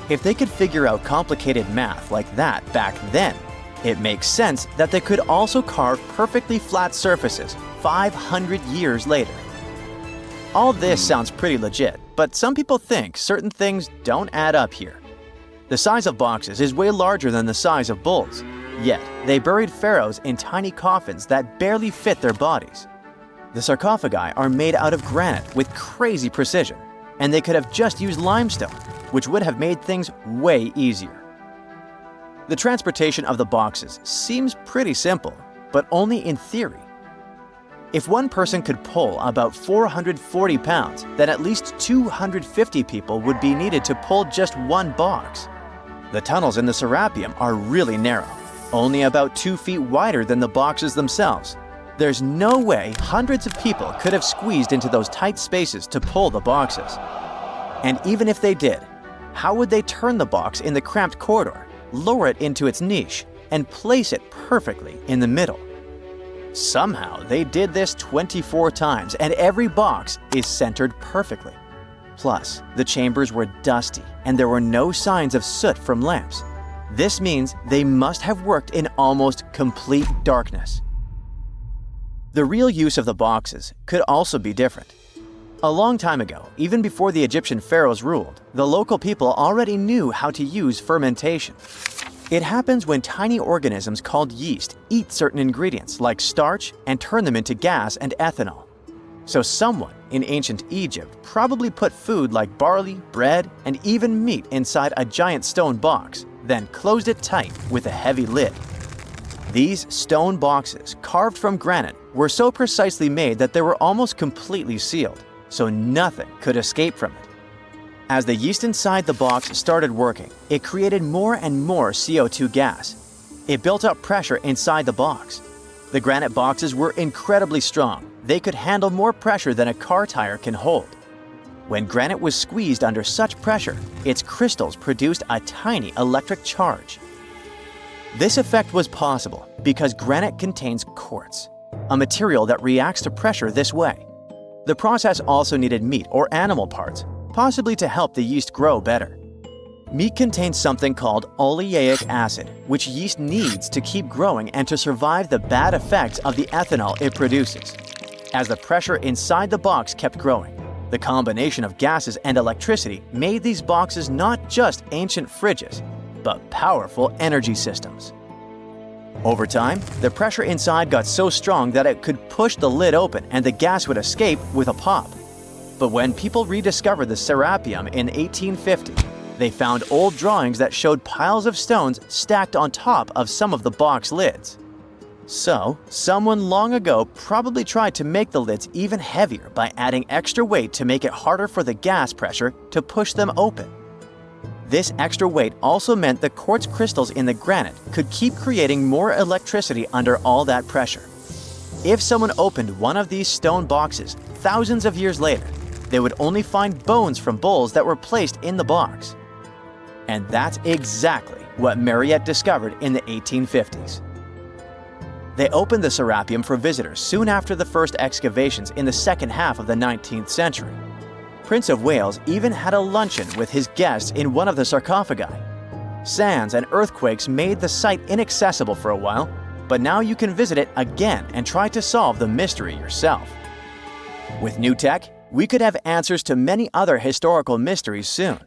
If they could figure out complicated math like that back then, it makes sense that they could also carve perfectly flat surfaces 500 years later. All this sounds pretty legit, but some people think certain things don't add up here. The size of boxes is way larger than the size of bulls, yet they buried pharaohs in tiny coffins that barely fit their bodies. The sarcophagi are made out of granite with crazy precision, and they could have just used limestone, which would have made things way easier. The transportation of the boxes seems pretty simple, but only in theory. If one person could pull about 440 pounds, then at least 250 people would be needed to pull just one box. The tunnels in the Serapeum are really narrow, only about 2 feet wider than the boxes themselves. There's no way hundreds of people could have squeezed into those tight spaces to pull the boxes. And even if they did, how would they turn the box in the cramped corridor, lower it into its niche, and place it perfectly in the middle? Somehow, they did this 24 times, and every box is centered perfectly. Plus, the chambers were dusty, and there were no signs of soot from lamps. This means they must have worked in almost complete darkness. The real use of the boxes could also be different. A long time ago, even before the Egyptian pharaohs ruled, the local people already knew how to use fermentation. It happens when tiny organisms called yeast eat certain ingredients like starch and turn them into gas and ethanol. So someone in ancient Egypt probably put food like barley, bread, and even meat inside a giant stone box, then closed it tight with a heavy lid. These stone boxes, carved from granite, were so precisely made that they were almost completely sealed, so nothing could escape from it. As the yeast inside the box started working, it created more and more CO2 gas. It built up pressure inside the box. The granite boxes were incredibly strong. They could handle more pressure than a car tire can hold. When granite was squeezed under such pressure, its crystals produced a tiny electric charge. This effect was possible because granite contains quartz, a material that reacts to pressure this way. The process also needed meat or animal parts, possibly to help the yeast grow better. Meat contains something called oleic acid, which yeast needs to keep growing and to survive the bad effects of the ethanol it produces. As the pressure inside the box kept growing, the combination of gases and electricity made these boxes not just ancient fridges, but powerful energy systems. Over time, the pressure inside got so strong that it could push the lid open and the gas would escape with a pop. But when people rediscovered the Serapeum in 1850, they found old drawings that showed piles of stones stacked on top of some of the box lids. So, someone long ago probably tried to make the lids even heavier by adding extra weight to make it harder for the gas pressure to push them open. This extra weight also meant the quartz crystals in the granite could keep creating more electricity under all that pressure. If someone opened one of these stone boxes thousands of years later, they would only find bones from bowls that were placed in the box. And that's exactly what Mariette discovered in the 1850s. They opened the Serapeum for visitors soon after the first excavations in the second half of the 19th century. Prince of Wales even had a luncheon with his guests in one of the sarcophagi. Sands and earthquakes made the site inaccessible for a while, but now you can visit it again and try to solve the mystery yourself. With new tech, we could have answers to many other historical mysteries soon.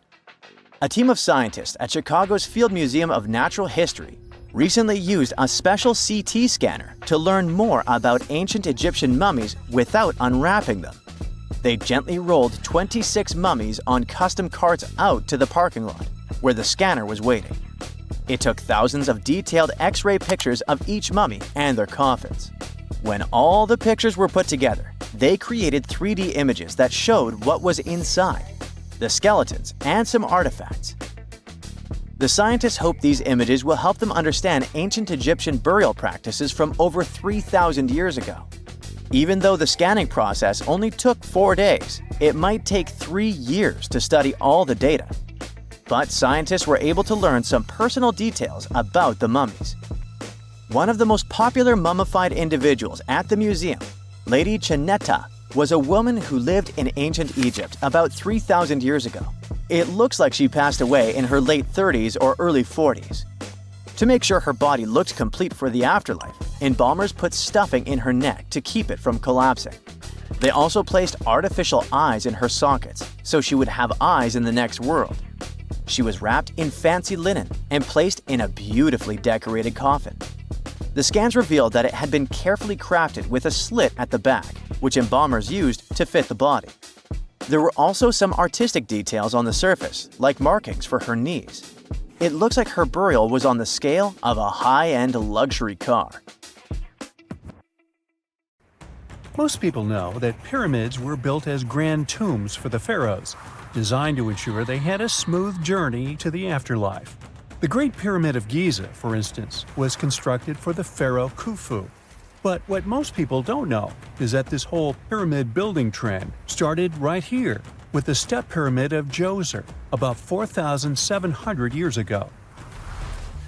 A team of scientists at Chicago's Field Museum of Natural History recently used a special CT scanner to learn more about ancient Egyptian mummies without unwrapping them. They gently rolled 26 mummies on custom carts out to the parking lot, where the scanner was waiting. It took thousands of detailed X-ray pictures of each mummy and their coffins. When all the pictures were put together, they created 3D images that showed what was inside, the skeletons, and some artifacts. The scientists hope these images will help them understand ancient Egyptian burial practices from over 3,000 years ago. Even though the scanning process only took 4 days, it might take 3 years to study all the data. But scientists were able to learn some personal details about the mummies. One of the most popular mummified individuals at the museum, Lady Chenet-Ah, was a woman who lived in ancient Egypt about 3,000 years ago. It looks like she passed away in her late 30s or early 40s. To make sure her body looked complete for the afterlife, embalmers put stuffing in her neck to keep it from collapsing. They also placed artificial eyes in her sockets, so she would have eyes in the next world. She was wrapped in fancy linen and placed in a beautifully decorated coffin. The scans revealed that it had been carefully crafted with a slit at the back, which embalmers used to fit the body. There were also some artistic details on the surface, like markings for her knees. It looks like her burial was on the scale of a high-end luxury car. Most people know that pyramids were built as grand tombs for the pharaohs, designed to ensure they had a smooth journey to the afterlife. The Great Pyramid of Giza, for instance, was constructed for the pharaoh Khufu. But what most people don't know is that this whole pyramid building trend started right here with the step pyramid of Djoser about 4,700 years ago.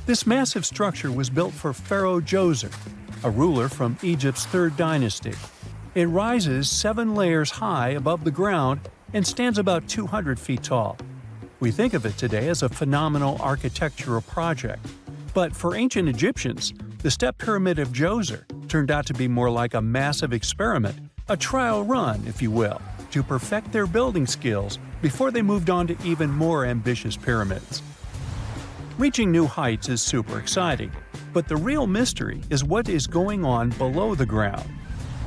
This massive structure was built for Pharaoh Djoser, a ruler from Egypt's 3rd dynasty. It rises 7 layers high above the ground and stands about 200 feet tall. We think of it today as a phenomenal architectural project. But for ancient Egyptians, the step pyramid of Djoser turned out to be more like a massive experiment, a trial run, if you will, to perfect their building skills before they moved on to even more ambitious pyramids. Reaching new heights is super exciting, but the real mystery is what is going on below the ground.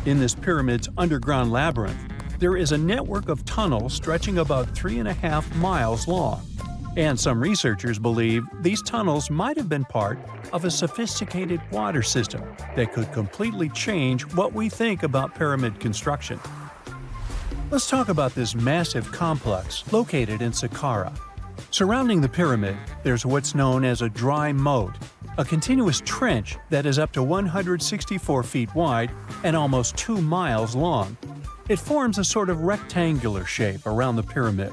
In this pyramid's underground labyrinth, there is a network of tunnels stretching about 3.5 miles long. And some researchers believe these tunnels might have been part of a sophisticated water system that could completely change what we think about pyramid construction. Let's talk about this massive complex located in Saqqara. Surrounding the pyramid, there's what's known as a dry moat, a continuous trench that is up to 164 feet wide and almost 2 miles long. It forms a sort of rectangular shape around the pyramid.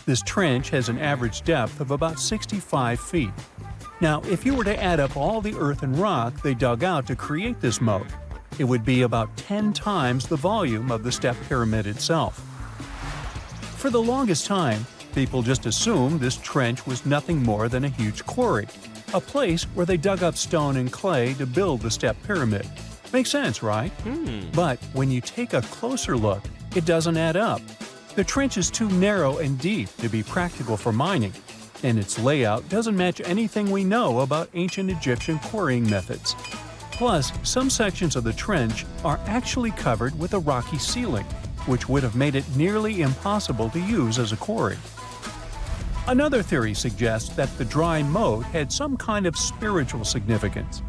This trench has an average depth of about 65 feet. Now, if you were to add up all the earth and rock they dug out to create this moat, it would be about 10 times the volume of the step pyramid itself. For the longest time, people just assumed this trench was nothing more than a huge quarry, a place where they dug up stone and clay to build the step pyramid. Makes sense, right? But when you take a closer look, it doesn't add up. The trench is too narrow and deep to be practical for mining, and its layout doesn't match anything we know about ancient Egyptian quarrying methods. Plus, some sections of the trench are actually covered with a rocky ceiling, which would have made it nearly impossible to use as a quarry. Another theory suggests that the dry moat had some kind of spiritual significance.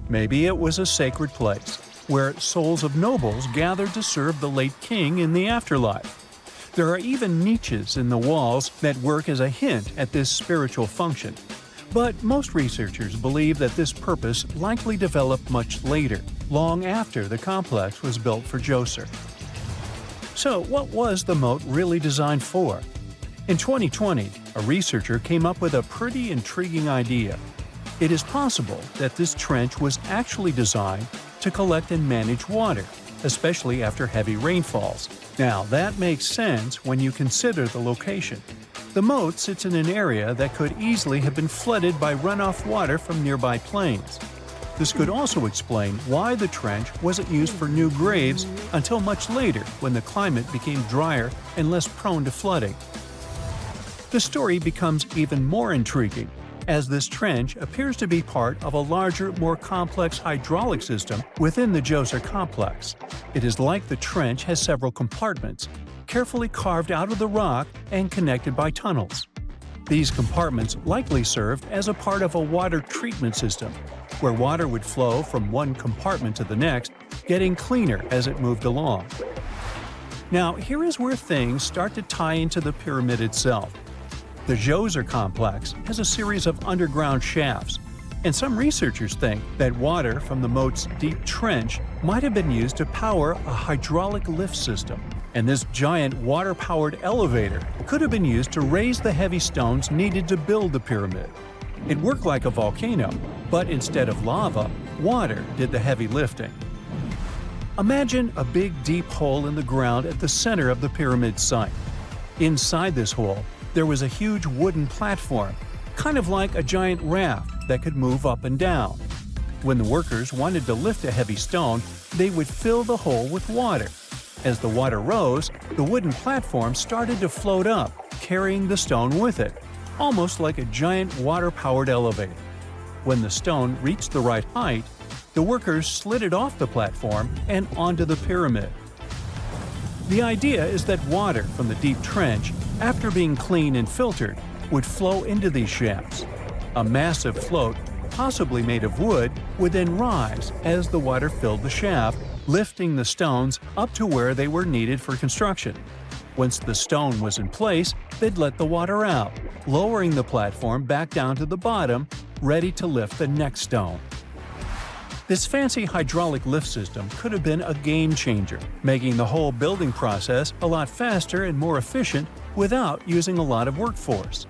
Maybe it was a sacred place, where souls of nobles gathered to serve the late king in the afterlife. There are even niches in the walls that work as a hint at this spiritual function. But most researchers believe that this purpose likely developed much later, long after the complex was built for Djoser. So what was the moat really designed for? In 2020, a researcher came up with a pretty intriguing idea. It is possible that this trench was actually designed to collect and manage water, especially after heavy rainfalls. Now, that makes sense when you consider the location. The moat sits in an area that could easily have been flooded by runoff water from nearby plains. This could also explain why the trench wasn't used for new graves until much later when the climate became drier and less prone to flooding. The story becomes even more intriguing, as this trench appears to be part of a larger, more complex hydraulic system within the Djoser complex. It is like the trench has several compartments, carefully carved out of the rock and connected by tunnels. These compartments likely served as a part of a water treatment system, where water would flow from one compartment to the next, getting cleaner as it moved along. Now, here is where things start to tie into the pyramid itself. The Djoser complex has a series of underground shafts, and some researchers think that water from the moat's deep trench might have been used to power a hydraulic lift system, and this giant water-powered elevator could have been used to raise the heavy stones needed to build the pyramid. It worked like a volcano, but instead of lava, water did the heavy lifting. Imagine a big deep hole in the ground at the center of the pyramid site. Inside this hole, there was a huge wooden platform, kind of like a giant raft that could move up and down. When the workers wanted to lift a heavy stone, they would fill the hole with water. As the water rose, the wooden platform started to float up, carrying the stone with it, almost like a giant water-powered elevator. When the stone reached the right height, the workers slid it off the platform and onto the pyramid. The idea is that water from the deep trench, after being cleaned and filtered, would flow into these shafts. A massive float, possibly made of wood, would then rise as the water filled the shaft, lifting the stones up to where they were needed for construction. Once the stone was in place, they'd let the water out, lowering the platform back down to the bottom, ready to lift the next stone. This fancy hydraulic lift system could have been a game changer, making the whole building process a lot faster and more efficient without using a lot of workforce.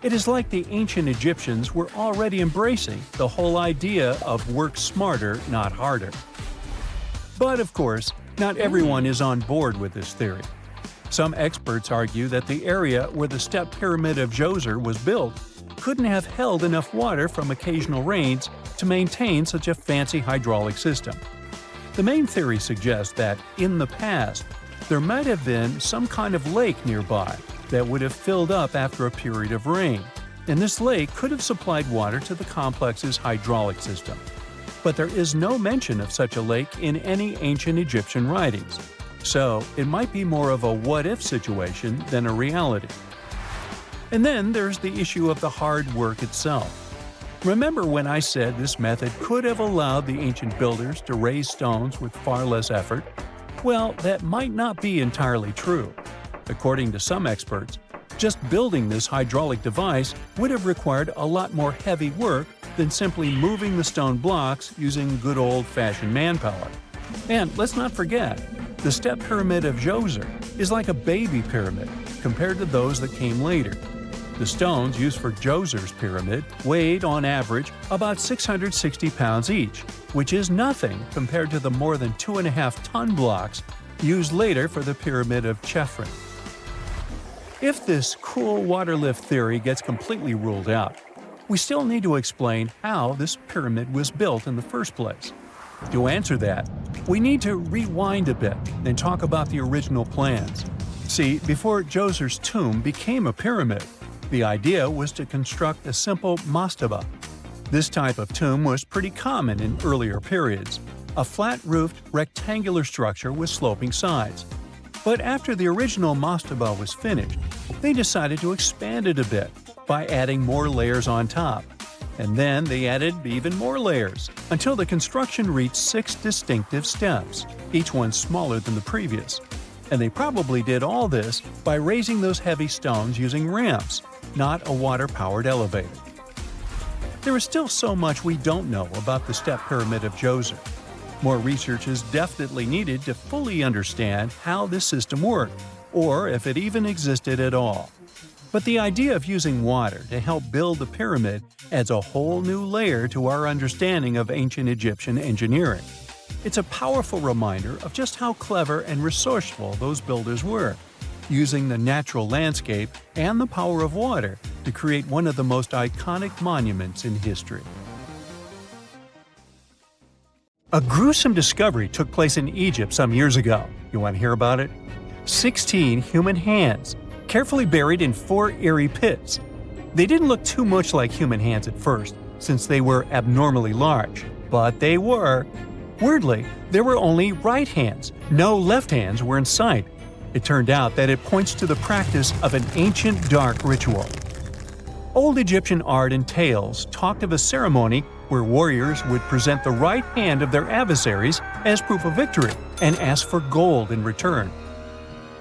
It is like the ancient Egyptians were already embracing the whole idea of work smarter, not harder. But of course, not everyone is on board with this theory. Some experts argue that the area where the step pyramid of Djoser was built couldn't have held enough water from occasional rains to maintain such a fancy hydraulic system. The main theory suggests that, in the past, there might have been some kind of lake nearby that would have filled up after a period of rain, and this lake could have supplied water to the complex's hydraulic system. But there is no mention of such a lake in any ancient Egyptian writings, so it might be more of a what-if situation than a reality. And then there's the issue of the hard work itself. Remember when I said this method could have allowed the ancient builders to raise stones with far less effort? Well, that might not be entirely true. According to some experts, just building this hydraulic device would have required a lot more heavy work than simply moving the stone blocks using good old-fashioned manpower. And let's not forget, the step pyramid of Djoser is like a baby pyramid compared to those that came later. The stones used for Djoser's pyramid weighed, on average, about 660 pounds each, which is nothing compared to the more than 2.5-ton blocks used later for the pyramid of Chephren. If this cool water lift theory gets completely ruled out, we still need to explain how this pyramid was built in the first place. To answer that, we need to rewind a bit and talk about the original plans. See, before Djoser's tomb became a pyramid, the idea was to construct a simple mastaba. This type of tomb was pretty common in earlier periods, a flat-roofed, rectangular structure with sloping sides. But after the original mastaba was finished, they decided to expand it a bit by adding more layers on top. And then they added even more layers, until the construction reached 6 distinctive steps, each one smaller than the previous. And they probably did all this by raising those heavy stones using ramps, not a water-powered elevator. There is still so much we don't know about the step pyramid of Djoser. More research is definitely needed to fully understand how this system worked, or if it even existed at all. But the idea of using water to help build the pyramid adds a whole new layer to our understanding of ancient Egyptian engineering. It's a powerful reminder of just how clever and resourceful those builders were, using the natural landscape and the power of water to create one of the most iconic monuments in history. A gruesome discovery took place in Egypt some years ago. You want to hear about it? 16 human hands, carefully buried in 4 eerie pits. They didn't look too much like human hands at first, since they were abnormally large, but they were. Weirdly, there were only right hands, no left hands were in sight. It turned out that it points to the practice of an ancient dark ritual. Old Egyptian art and tales talked of a ceremony where warriors would present the right hand of their adversaries as proof of victory and ask for gold in return.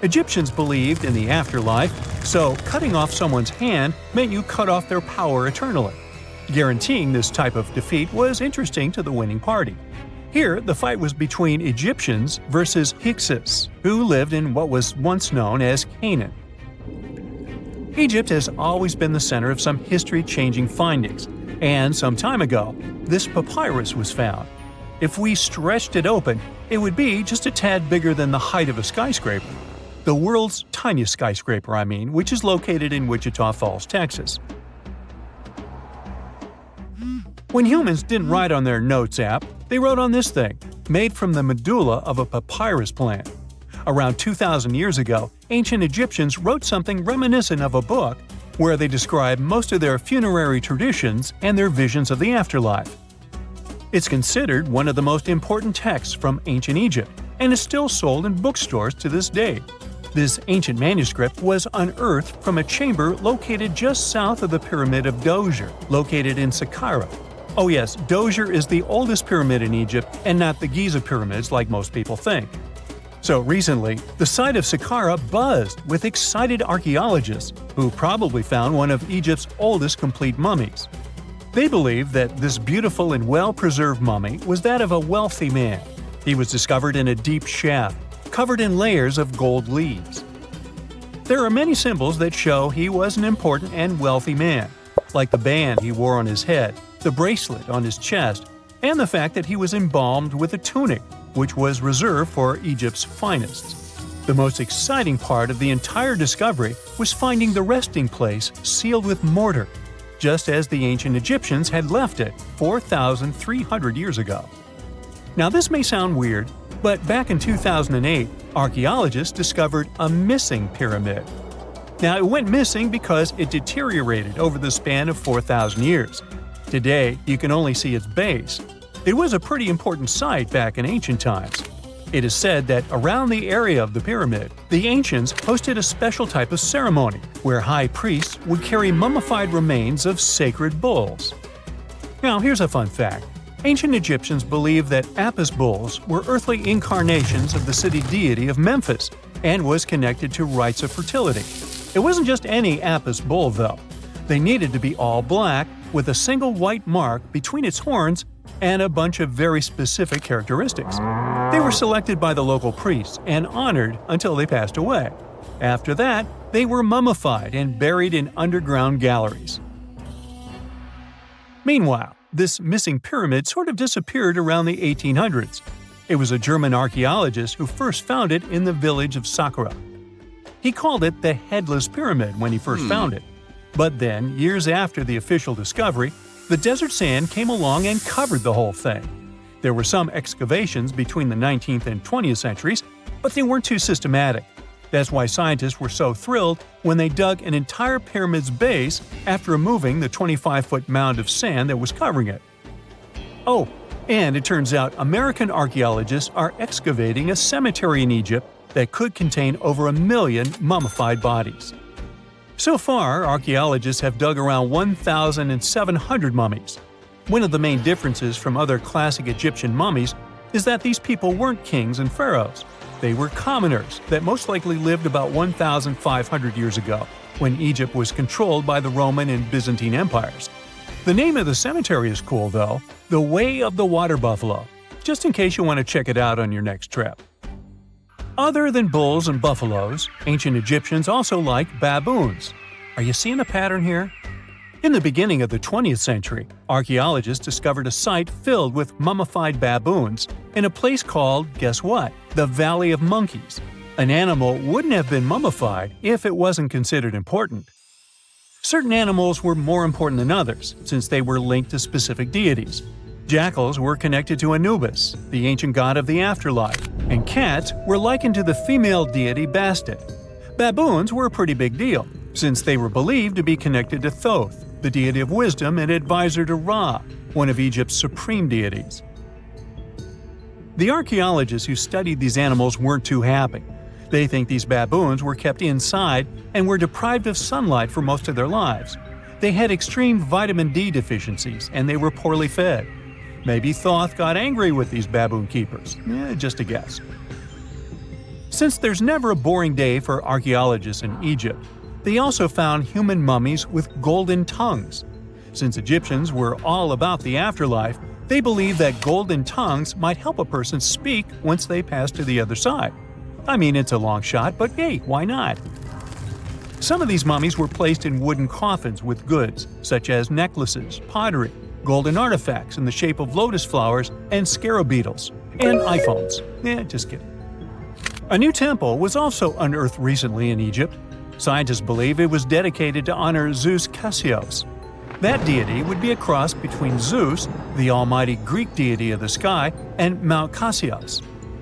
Egyptians believed in the afterlife, so cutting off someone's hand meant you cut off their power eternally. Guaranteeing this type of defeat was interesting to the winning party. Here, the fight was between Egyptians versus Hyksos, who lived in what was once known as Canaan. Egypt has always been the center of some history-changing findings, and some time ago, this papyrus was found. If we stretched it open, it would be just a tad bigger than the height of a skyscraper. The world's tiniest skyscraper, which is located in Wichita Falls, Texas. When humans didn't write on their notes app, they wrote on this thing, made from the medulla of a papyrus plant. Around 2,000 years ago, ancient Egyptians wrote something reminiscent of a book where they describe most of their funerary traditions and their visions of the afterlife. It's considered one of the most important texts from ancient Egypt and is still sold in bookstores to this day. This ancient manuscript was unearthed from a chamber located just south of the Pyramid of Djoser, located in Saqqara. Oh yes, Dozier is the oldest pyramid in Egypt and not the Giza pyramids like most people think. So recently, the site of Saqqara buzzed with excited archaeologists who probably found one of Egypt's oldest complete mummies. They believe that this beautiful and well-preserved mummy was that of a wealthy man. He was discovered in a deep shaft, covered in layers of gold leaves. There are many symbols that show he was an important and wealthy man, like the band he wore on his head, the bracelet on his chest, and the fact that he was embalmed with a tunic, which was reserved for Egypt's finest. The most exciting part of the entire discovery was finding the resting place sealed with mortar, just as the ancient Egyptians had left it 4,300 years ago. Now this may sound weird, but back in 2008, archaeologists discovered a missing pyramid. Now it went missing because it deteriorated over the span of 4,000 years. Today, you can only see its base. It was a pretty important site back in ancient times. It is said that around the area of the pyramid, the ancients hosted a special type of ceremony where high priests would carry mummified remains of sacred bulls. Now here's a fun fact. Ancient Egyptians believed that Apis bulls were earthly incarnations of the city deity of Memphis and was connected to rites of fertility. It wasn't just any Apis bull, though. They needed to be all black, with a single white mark between its horns and a bunch of very specific characteristics. They were selected by the local priests and honored until they passed away. After that, they were mummified and buried in underground galleries. Meanwhile, this missing pyramid sort of disappeared around the 1800s. It was a German archaeologist who first found it in the village of Saqqara. He called it the Headless Pyramid when he first found it. But then, years after the official discovery, the desert sand came along and covered the whole thing. There were some excavations between the 19th and 20th centuries, but they weren't too systematic. That's why scientists were so thrilled when they dug an entire pyramid's base after removing the 25-foot mound of sand that was covering it. Oh, and it turns out American archaeologists are excavating a cemetery in Egypt that could contain over 1 million mummified bodies. So far, archaeologists have dug around 1,700 mummies. One of the main differences from other classic Egyptian mummies is that these people weren't kings and pharaohs. They were commoners that most likely lived about 1,500 years ago, when Egypt was controlled by the Roman and Byzantine empires. The name of the cemetery is cool, though, the Way of the Water Buffalo, just in case you want to check it out on your next trip. Other than bulls and buffaloes, ancient Egyptians also liked baboons. Are you seeing a pattern here? In the beginning of the 20th century, archaeologists discovered a site filled with mummified baboons in a place called, guess what? The Valley of Monkeys. An animal wouldn't have been mummified if it wasn't considered important. Certain animals were more important than others, since they were linked to specific deities. Jackals were connected to Anubis, the ancient god of the afterlife, and cats were likened to the female deity Bastet. Baboons were a pretty big deal, since they were believed to be connected to Thoth, the deity of wisdom and advisor to Ra, one of Egypt's supreme deities. The archaeologists who studied these animals weren't too happy. They think these baboons were kept inside and were deprived of sunlight for most of their lives. They had extreme vitamin D deficiencies and they were poorly fed. Maybe Thoth got angry with these baboon keepers. Just a guess. Since there's never a boring day for archaeologists in Egypt, they also found human mummies with golden tongues. Since Egyptians were all about the afterlife, they believed that golden tongues might help a person speak once they pass to the other side. I mean, it's a long shot, but hey, why not? Some of these mummies were placed in wooden coffins with goods, such as necklaces, pottery, golden artifacts in the shape of lotus flowers and scarab beetles, and iPhones. Just kidding. A new temple was also unearthed recently in Egypt. Scientists believe it was dedicated to honor Zeus Cassios. That deity would be a cross between Zeus, the almighty Greek deity of the sky, and Mount Cassios.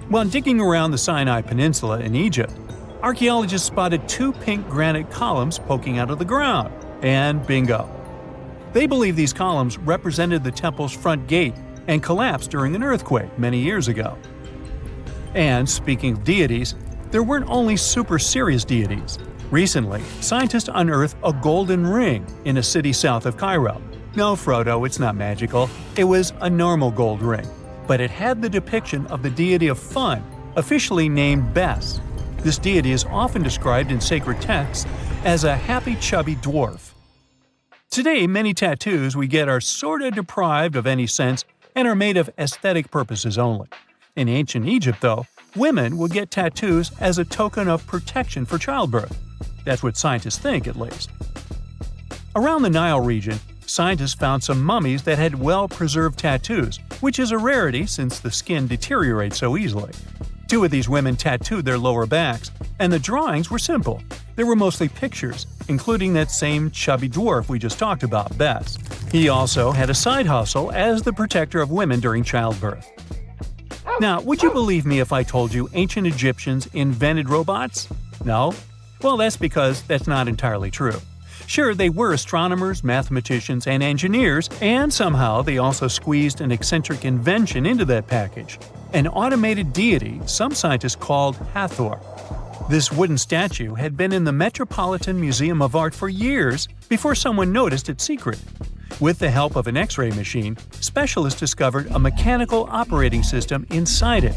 While digging around the Sinai Peninsula in Egypt, archaeologists spotted 2 pink granite columns poking out of the ground, and bingo. They believe these columns represented the temple's front gate and collapsed during an earthquake many years ago. And speaking of deities, there weren't only super serious deities. Recently, scientists unearthed a golden ring in a city south of Cairo. No, Frodo, it's not magical. It was a normal gold ring, but it had the depiction of the deity of fun, officially named Bes. This deity is often described in sacred texts as a happy, chubby dwarf. Today, many tattoos we get are sorta deprived of any sense and are made of aesthetic purposes only. In ancient Egypt, though, women would get tattoos as a token of protection for childbirth. That's what scientists think, at least. Around the Nile region, scientists found some mummies that had well-preserved tattoos, which is a rarity since the skin deteriorates so easily. 2 of these women tattooed their lower backs, and the drawings were simple. They were mostly pictures, including that same chubby dwarf we just talked about, Bes. He also had a side hustle as the protector of women during childbirth. Now, would you believe me if I told you ancient Egyptians invented robots? No? Well, that's because that's not entirely true. Sure, they were astronomers, mathematicians, and engineers, and somehow they also squeezed an eccentric invention into that package. An automated deity some scientists called Hathor. This wooden statue had been in the Metropolitan Museum of Art for years before someone noticed its secret. With the help of an X-ray machine, specialists discovered a mechanical operating system inside it.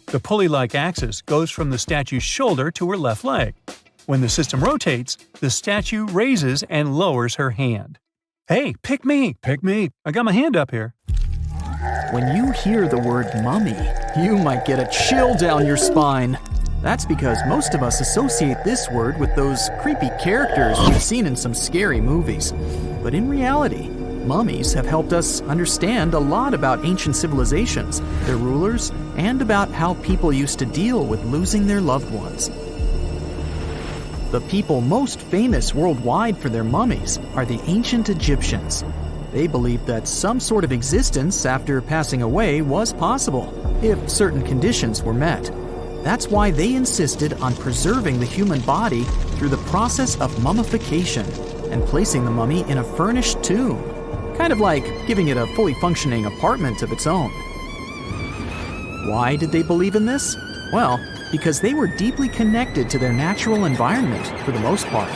The pulley-like axis goes from the statue's shoulder to her left leg. When the system rotates, the statue raises and lowers her hand. Hey, pick me! Pick me! I got my hand up here. When you hear the word mummy, you might get a chill down your spine. That's because most of us associate this word with those creepy characters we've seen in some scary movies. But in reality, mummies have helped us understand a lot about ancient civilizations, their rulers, and about how people used to deal with losing their loved ones. The people most famous worldwide for their mummies are the ancient Egyptians. They believed that some sort of existence after passing away was possible, if certain conditions were met. That's why they insisted on preserving the human body through the process of mummification and placing the mummy in a furnished tomb, kind of like giving it a fully functioning apartment of its own. Why did they believe in this? Well, because they were deeply connected to their natural environment for the most part.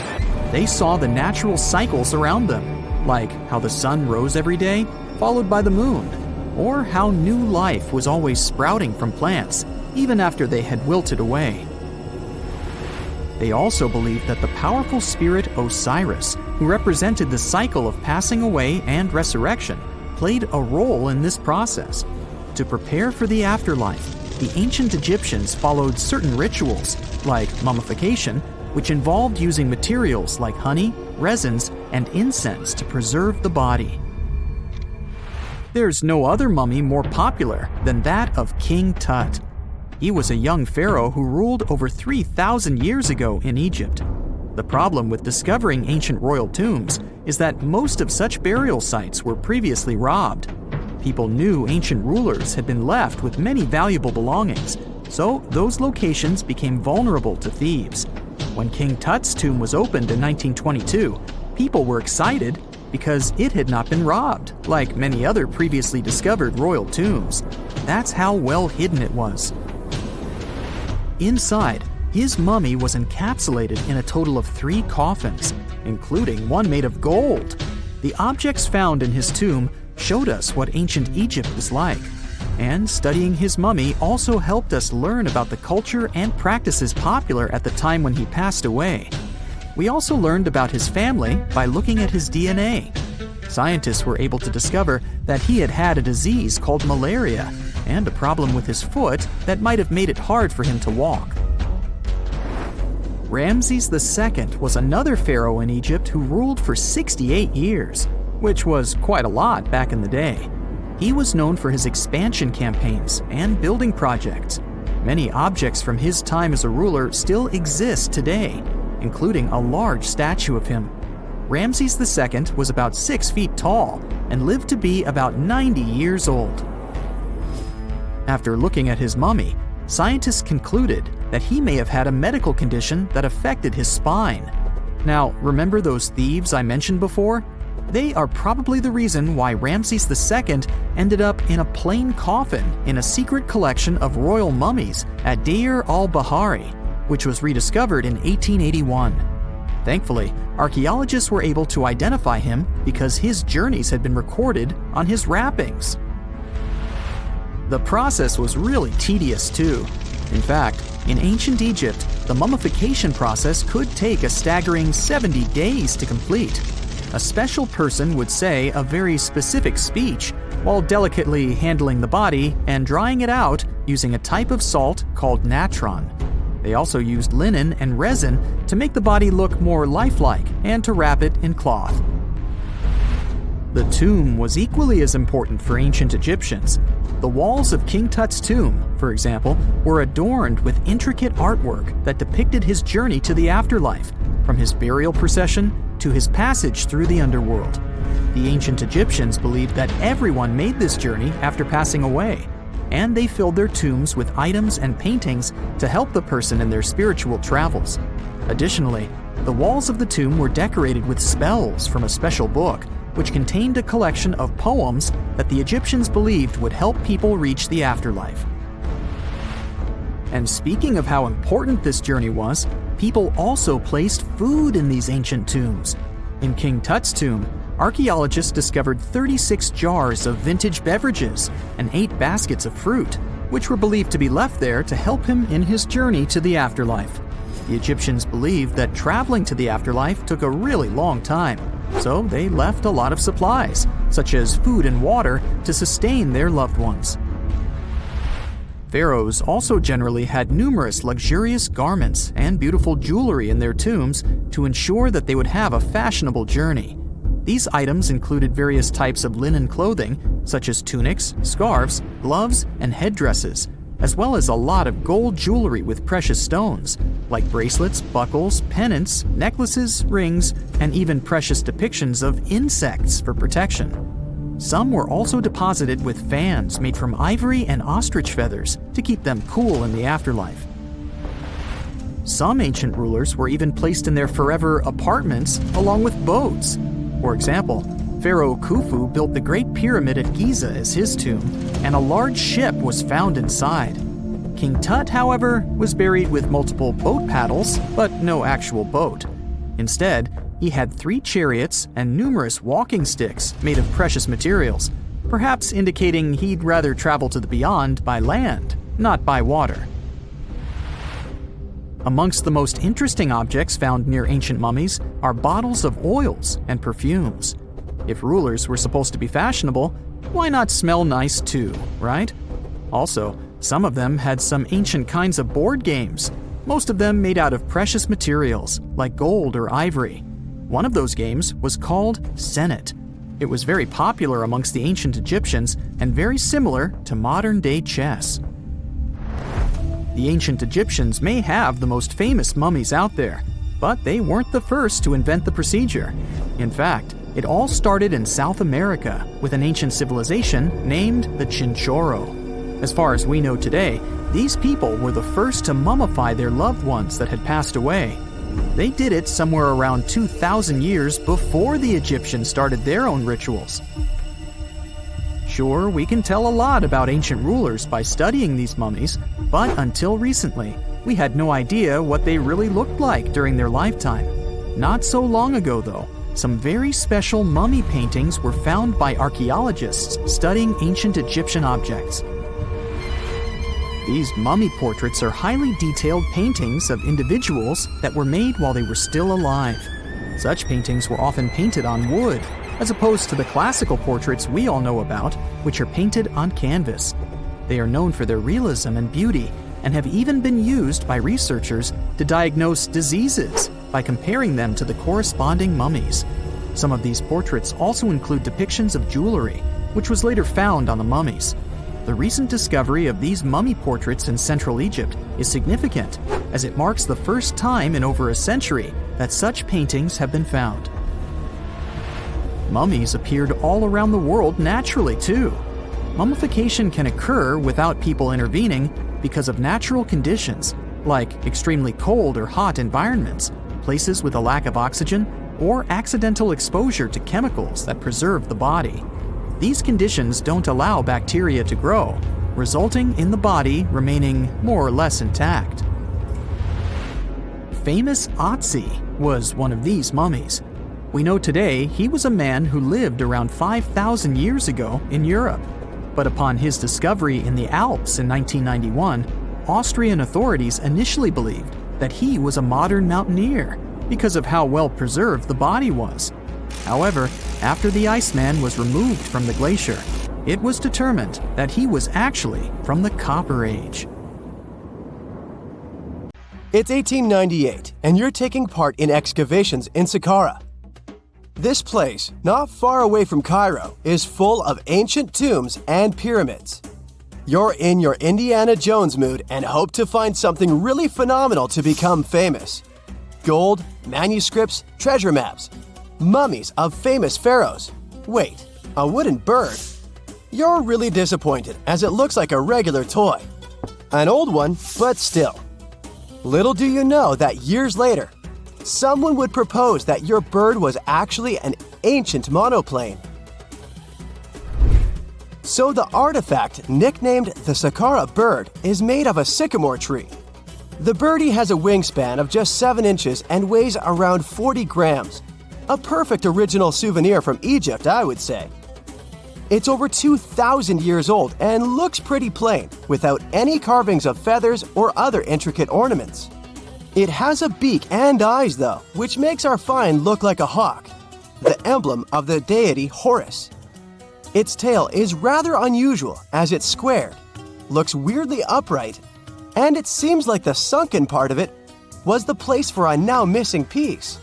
They saw the natural cycles around them, like how the sun rose every day, followed by the moon, or how new life was always sprouting from plants, even after they had wilted away. They also believed that the powerful spirit Osiris, who represented the cycle of passing away and resurrection, played a role in this process. To prepare for the afterlife, the ancient Egyptians followed certain rituals, like mummification, which involved using materials like honey, resins, and incense to preserve the body. There's no other mummy more popular than that of King Tut. He was a young pharaoh who ruled over 3,000 years ago in Egypt. The problem with discovering ancient royal tombs is that most of such burial sites were previously robbed. People knew ancient rulers had been left with many valuable belongings, so those locations became vulnerable to thieves. When King Tut's tomb was opened in 1922, people were excited because it had not been robbed, like many other previously discovered royal tombs. That's how well hidden it was. Inside, his mummy was encapsulated in a total of 3 coffins, including one made of gold. The objects found in his tomb showed us what ancient Egypt was like, and studying his mummy also helped us learn about the culture and practices popular at the time when he passed away. We also learned about his family by looking at his DNA. Scientists were able to discover that he had had a disease called malaria and a problem with his foot that might have made it hard for him to walk. Ramses II was another pharaoh in Egypt who ruled for 68 years, which was quite a lot back in the day. He was known for his expansion campaigns and building projects. Many objects from his time as a ruler still exist today, including a large statue of him. Ramses II was about 6 feet tall and lived to be about 90 years old. After looking at his mummy, scientists concluded that he may have had a medical condition that affected his spine. Now, remember those thieves I mentioned before? They are probably the reason why Ramses II ended up in a plain coffin in a secret collection of royal mummies at Deir al-Bahari, which was rediscovered in 1881. Thankfully, archaeologists were able to identify him because his journeys had been recorded on his wrappings. The process was really tedious too. In fact, in ancient Egypt, the mummification process could take a staggering 70 days to complete. A special person would say a very specific speech while delicately handling the body and drying it out using a type of salt called natron. They also used linen and resin to make the body look more lifelike and to wrap it in cloth. The tomb was equally as important for ancient Egyptians. The walls of King Tut's tomb, for example, were adorned with intricate artwork that depicted his journey to the afterlife, from his burial procession to his passage through the underworld. The ancient Egyptians believed that everyone made this journey after passing away, and they filled their tombs with items and paintings to help the person in their spiritual travels. Additionally, the walls of the tomb were decorated with spells from a special book, which contained a collection of poems that the Egyptians believed would help people reach the afterlife. And speaking of how important this journey was, people also placed food in these ancient tombs. In King Tut's tomb, archaeologists discovered 36 jars of vintage beverages and 8 baskets of fruit, which were believed to be left there to help him in his journey to the afterlife. The Egyptians believed that traveling to the afterlife took a really long time, so they left a lot of supplies, such as food and water, to sustain their loved ones. Pharaohs also generally had numerous luxurious garments and beautiful jewelry in their tombs to ensure that they would have a fashionable journey. These items included various types of linen clothing, such as tunics, scarves, gloves, and headdresses, as well as a lot of gold jewelry with precious stones, like bracelets, buckles, pendants, necklaces, rings, and even precious depictions of insects for protection. Some were also deposited with fans made from ivory and ostrich feathers to keep them cool in the afterlife. Some ancient rulers were even placed in their forever apartments along with boats. For example, Pharaoh Khufu built the Great Pyramid at Giza as his tomb, and a large ship was found inside. King Tut, however, was buried with multiple boat paddles, but no actual boat. Instead, he had 3 chariots and numerous walking sticks made of precious materials, perhaps indicating he'd rather travel to the beyond by land, not by water. Amongst the most interesting objects found near ancient mummies are bottles of oils and perfumes. If rulers were supposed to be fashionable, why not smell nice too, right? Also, some of them had some ancient kinds of board games, most of them made out of precious materials like gold or ivory. One of those games was called Chenet. It was very popular amongst the ancient Egyptians and very similar to modern-day chess. The ancient Egyptians may have the most famous mummies out there, but they weren't the first to invent the procedure. In fact, it all started in South America with an ancient civilization named the Chinchorro. As far as we know today, these people were the first to mummify their loved ones that had passed away. They did it somewhere around 2,000 years before the Egyptians started their own rituals. Sure, we can tell a lot about ancient rulers by studying these mummies, but until recently, we had no idea what they really looked like during their lifetime. Not so long ago, though, some very special mummy paintings were found by archaeologists studying ancient Egyptian objects. These mummy portraits are highly detailed paintings of individuals that were made while they were still alive. Such paintings were often painted on wood, as opposed to the classical portraits we all know about, which are painted on canvas. They are known for their realism and beauty, and have even been used by researchers to diagnose diseases by comparing them to the corresponding mummies. Some of these portraits also include depictions of jewelry, which was later found on the mummies. The recent discovery of these mummy portraits in Central Egypt is significant, as it marks the first time in over a century that such paintings have been found. Mummies appeared all around the world naturally, too. Mummification can occur without people intervening because of natural conditions, like extremely cold or hot environments, places with a lack of oxygen, or accidental exposure to chemicals that preserve the body. These conditions don't allow bacteria to grow, resulting in the body remaining more or less intact. Famous Otzi was one of these mummies. We know today he was a man who lived around 5,000 years ago in Europe. But upon his discovery in the Alps in 1991, Austrian authorities initially believed that he was a modern mountaineer because of how well preserved the body was. However, after the Iceman was removed from the glacier, it was determined that he was actually from the Copper Age. It's 1898, and you're taking part in excavations in Saqqara. This place, not far away from Cairo, is full of ancient tombs and pyramids. You're in your Indiana Jones mood and hope to find something really phenomenal to become famous. Gold, manuscripts, treasure maps, mummies of famous pharaohs. Wait, a wooden bird? You're really disappointed as it looks like a regular toy. An old one, but still. Little do you know that years later, someone would propose that your bird was actually an ancient monoplane. So the artifact, nicknamed the Saqqara bird, is made of a sycamore tree. The birdie has a wingspan of just 7 inches and weighs around 40 grams. A perfect original souvenir from Egypt, I would say. It's over 2,000 years old and looks pretty plain, without any carvings of feathers or other intricate ornaments. It has a beak and eyes, though, which makes our find look like a hawk, the emblem of the deity Horus. Its tail is rather unusual as it's squared, looks weirdly upright, and it seems like the sunken part of it was the place for a now missing piece.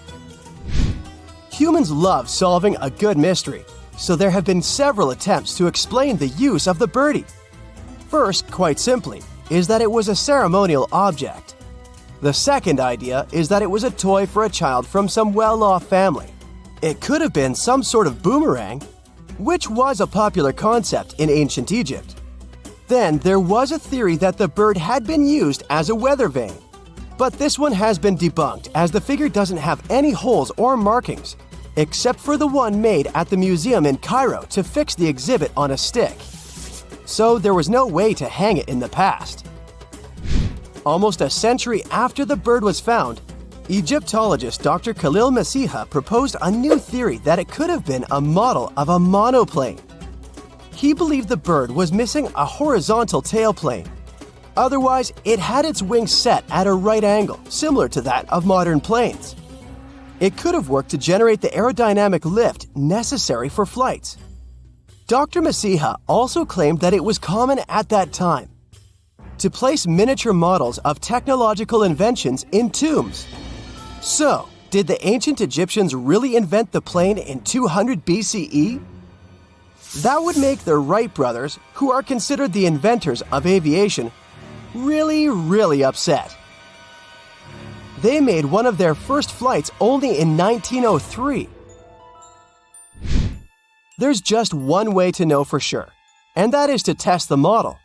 Humans love solving a good mystery, so there have been several attempts to explain the use of the birdie. First, quite simply, is that it was a ceremonial object. The second idea is that it was a toy for a child from some well-off family. It could have been some sort of boomerang, which was a popular concept in ancient Egypt. Then there was a theory that the bird had been used as a weather vane. But this one has been debunked as the figure doesn't have any holes or markings, except for the one made at the museum in Cairo to fix the exhibit on a stick. So there was no way to hang it in the past. Almost a century after the bird was found, Egyptologist Dr. Khalil Masiha proposed a new theory that it could have been a model of a monoplane. He believed the bird was missing a horizontal tailplane. Otherwise, it had its wings set at a right angle, similar to that of modern planes. It could have worked to generate the aerodynamic lift necessary for flights. Dr. Masiha also claimed that it was common at that time to place miniature models of technological inventions in tombs. So, did the ancient Egyptians really invent the plane in 200 BCE? That would make the Wright brothers, who are considered the inventors of aviation, really upset. They made one of their first flights only in 1903. There's just one way to know for sure, and that is to test the model.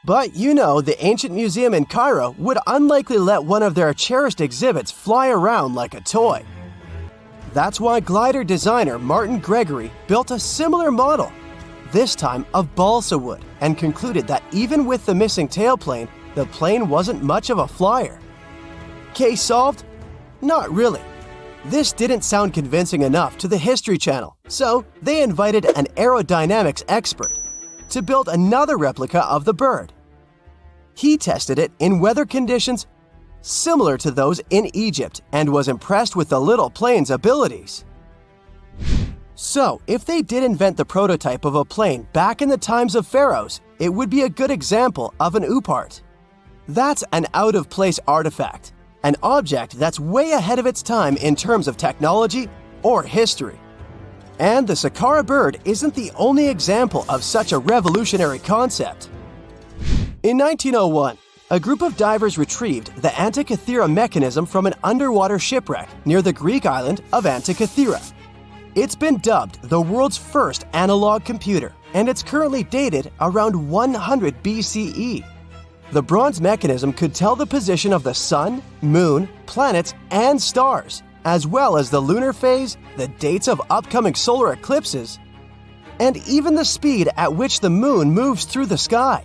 But you know, the ancient museum in Cairo would unlikely let one of their cherished exhibits fly around like a toy. That's why glider designer Martin Gregory built a similar model, this time of balsa wood, and concluded that even with the missing tailplane, the plane wasn't much of a flyer. Case solved? Not really. This didn't sound convincing enough to the History Channel, so they invited an aerodynamics expert to build another replica of the bird. He tested it in weather conditions similar to those in Egypt and was impressed with the little plane's abilities. So, if they did invent the prototype of a plane back in the times of pharaohs, it would be a good example of an oupart. That's an out-of-place artifact, an object that's way ahead of its time in terms of technology or history. And the Saqqara bird isn't the only example of such a revolutionary concept. In 1901, a group of divers retrieved the Antikythera mechanism from an underwater shipwreck near the Greek island of Antikythera. It's been dubbed the world's first analog computer, and it's currently dated around 100 BCE. The bronze mechanism could tell the position of the sun, moon, planets, and stars, as well as the lunar phase, the dates of upcoming solar eclipses, and even the speed at which the moon moves through the sky.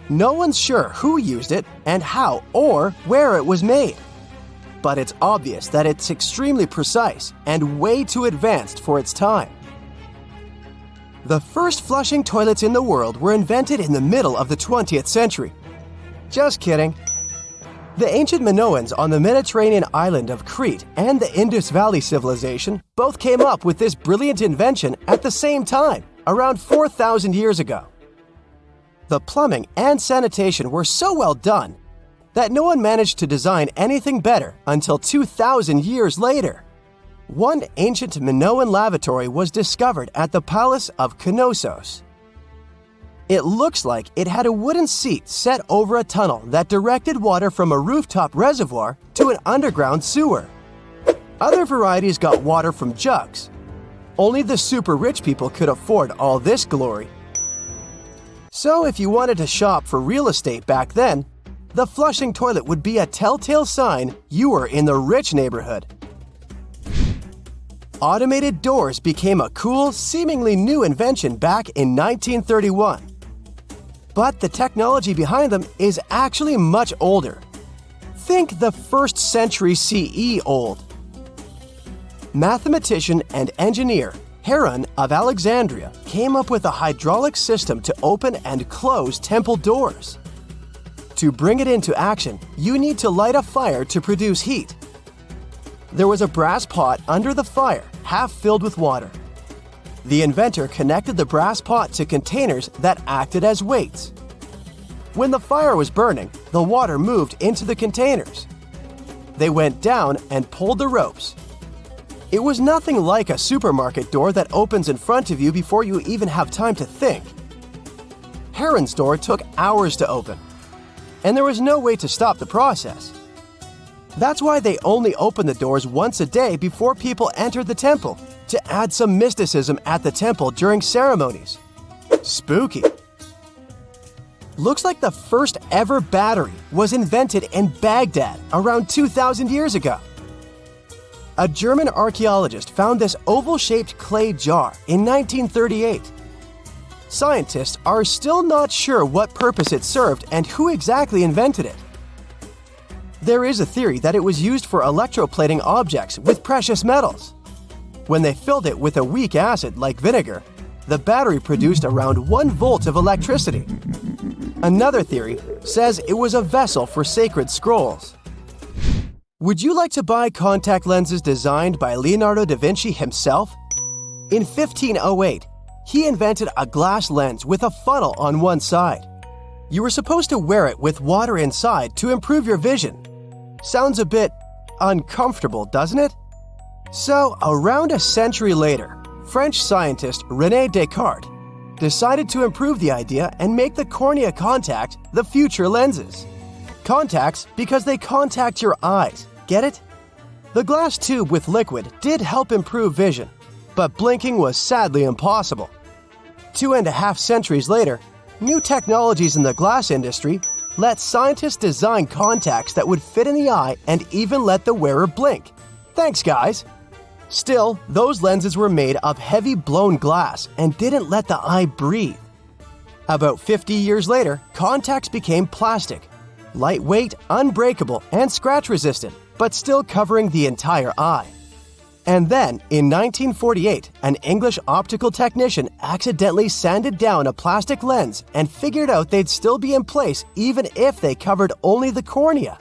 No one's sure who used it and how or where it was made. but it's obvious that it's extremely precise and way too advanced for its time. The first flushing toilets in the world were invented in the middle of the 20th century. Just kidding. The ancient Minoans on the Mediterranean island of Crete and the Indus Valley civilization both came up with this brilliant invention at the same time, around 4,000 years ago. The plumbing and sanitation were so well done that no one managed to design anything better until 2,000 years later. One ancient Minoan lavatory was discovered at the Palace of Knossos. It looks like it had a wooden seat set over a tunnel that directed water from a rooftop reservoir to an underground sewer. Other varieties got water from jugs. Only the super rich people could afford all this glory. So if you wanted to shop for real estate back then, the flushing toilet would be a telltale sign you were in the rich neighborhood. Automated doors became a cool, seemingly new invention back in 1931. But the technology behind them is actually much older. Think the 1st century CE old. Mathematician and engineer Heron of Alexandria came up with a hydraulic system to open and close temple doors. To bring it into action, you need to light a fire to produce heat. There was a brass pot under the fire, half filled with water. The inventor connected the brass pot to containers that acted as weights. When the fire was burning, the water moved into the containers. They went down and pulled the ropes. It was nothing like a supermarket door that opens in front of you before you even have time to think. Heron's door took hours to open, and there was no way to stop the process. That's why they only opened the doors once a day before people entered the temple, to add some mysticism at the temple during ceremonies. Spooky. Looks like the first ever battery was invented in Baghdad around 2,000 years ago. A German archaeologist found this oval-shaped clay jar in 1938. Scientists are still not sure what purpose it served and who exactly invented it. There is a theory that it was used for electroplating objects with precious metals. When they filled it with a weak acid like vinegar, the battery produced around 1 volt of electricity. Another theory says it was a vessel for sacred scrolls. Would you like to buy contact lenses designed by Leonardo da Vinci himself? In 1508, he invented a glass lens with a funnel on one side. You were supposed to wear it with water inside to improve your vision. Sounds a bit uncomfortable, doesn't it? So, around a century later, French scientist René Descartes decided to improve the idea and make the cornea contact the future lenses. Contacts because they contact your eyes, get it? The glass tube with liquid did help improve vision, but blinking was sadly impossible. 2.5 centuries later, new technologies in the glass industry let scientists design contacts that would fit in the eye and even let the wearer blink. Thanks, guys. Still, those lenses were made of heavy blown glass and didn't let the eye breathe. About 50 years later, contacts became plastic, lightweight, unbreakable, and scratch-resistant, but still covering the entire eye. And then, in 1948, an English optical technician accidentally sanded down a plastic lens and figured out they'd still be in place even if they covered only the cornea.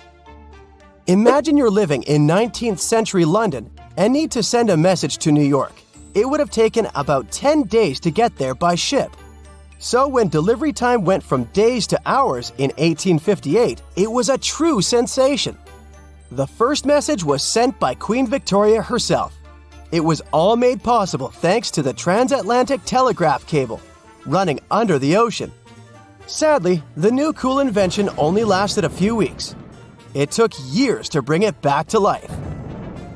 Imagine you're living in 19th century London and need to send a message to New York. It would have taken about 10 days to get there by ship. So when delivery time went from days to hours in 1858, it was a true sensation. The first message was sent by Queen Victoria herself. It was all made possible thanks to the transatlantic telegraph cable, running under the ocean. Sadly, the new cool invention only lasted a few weeks. It took years to bring it back to life.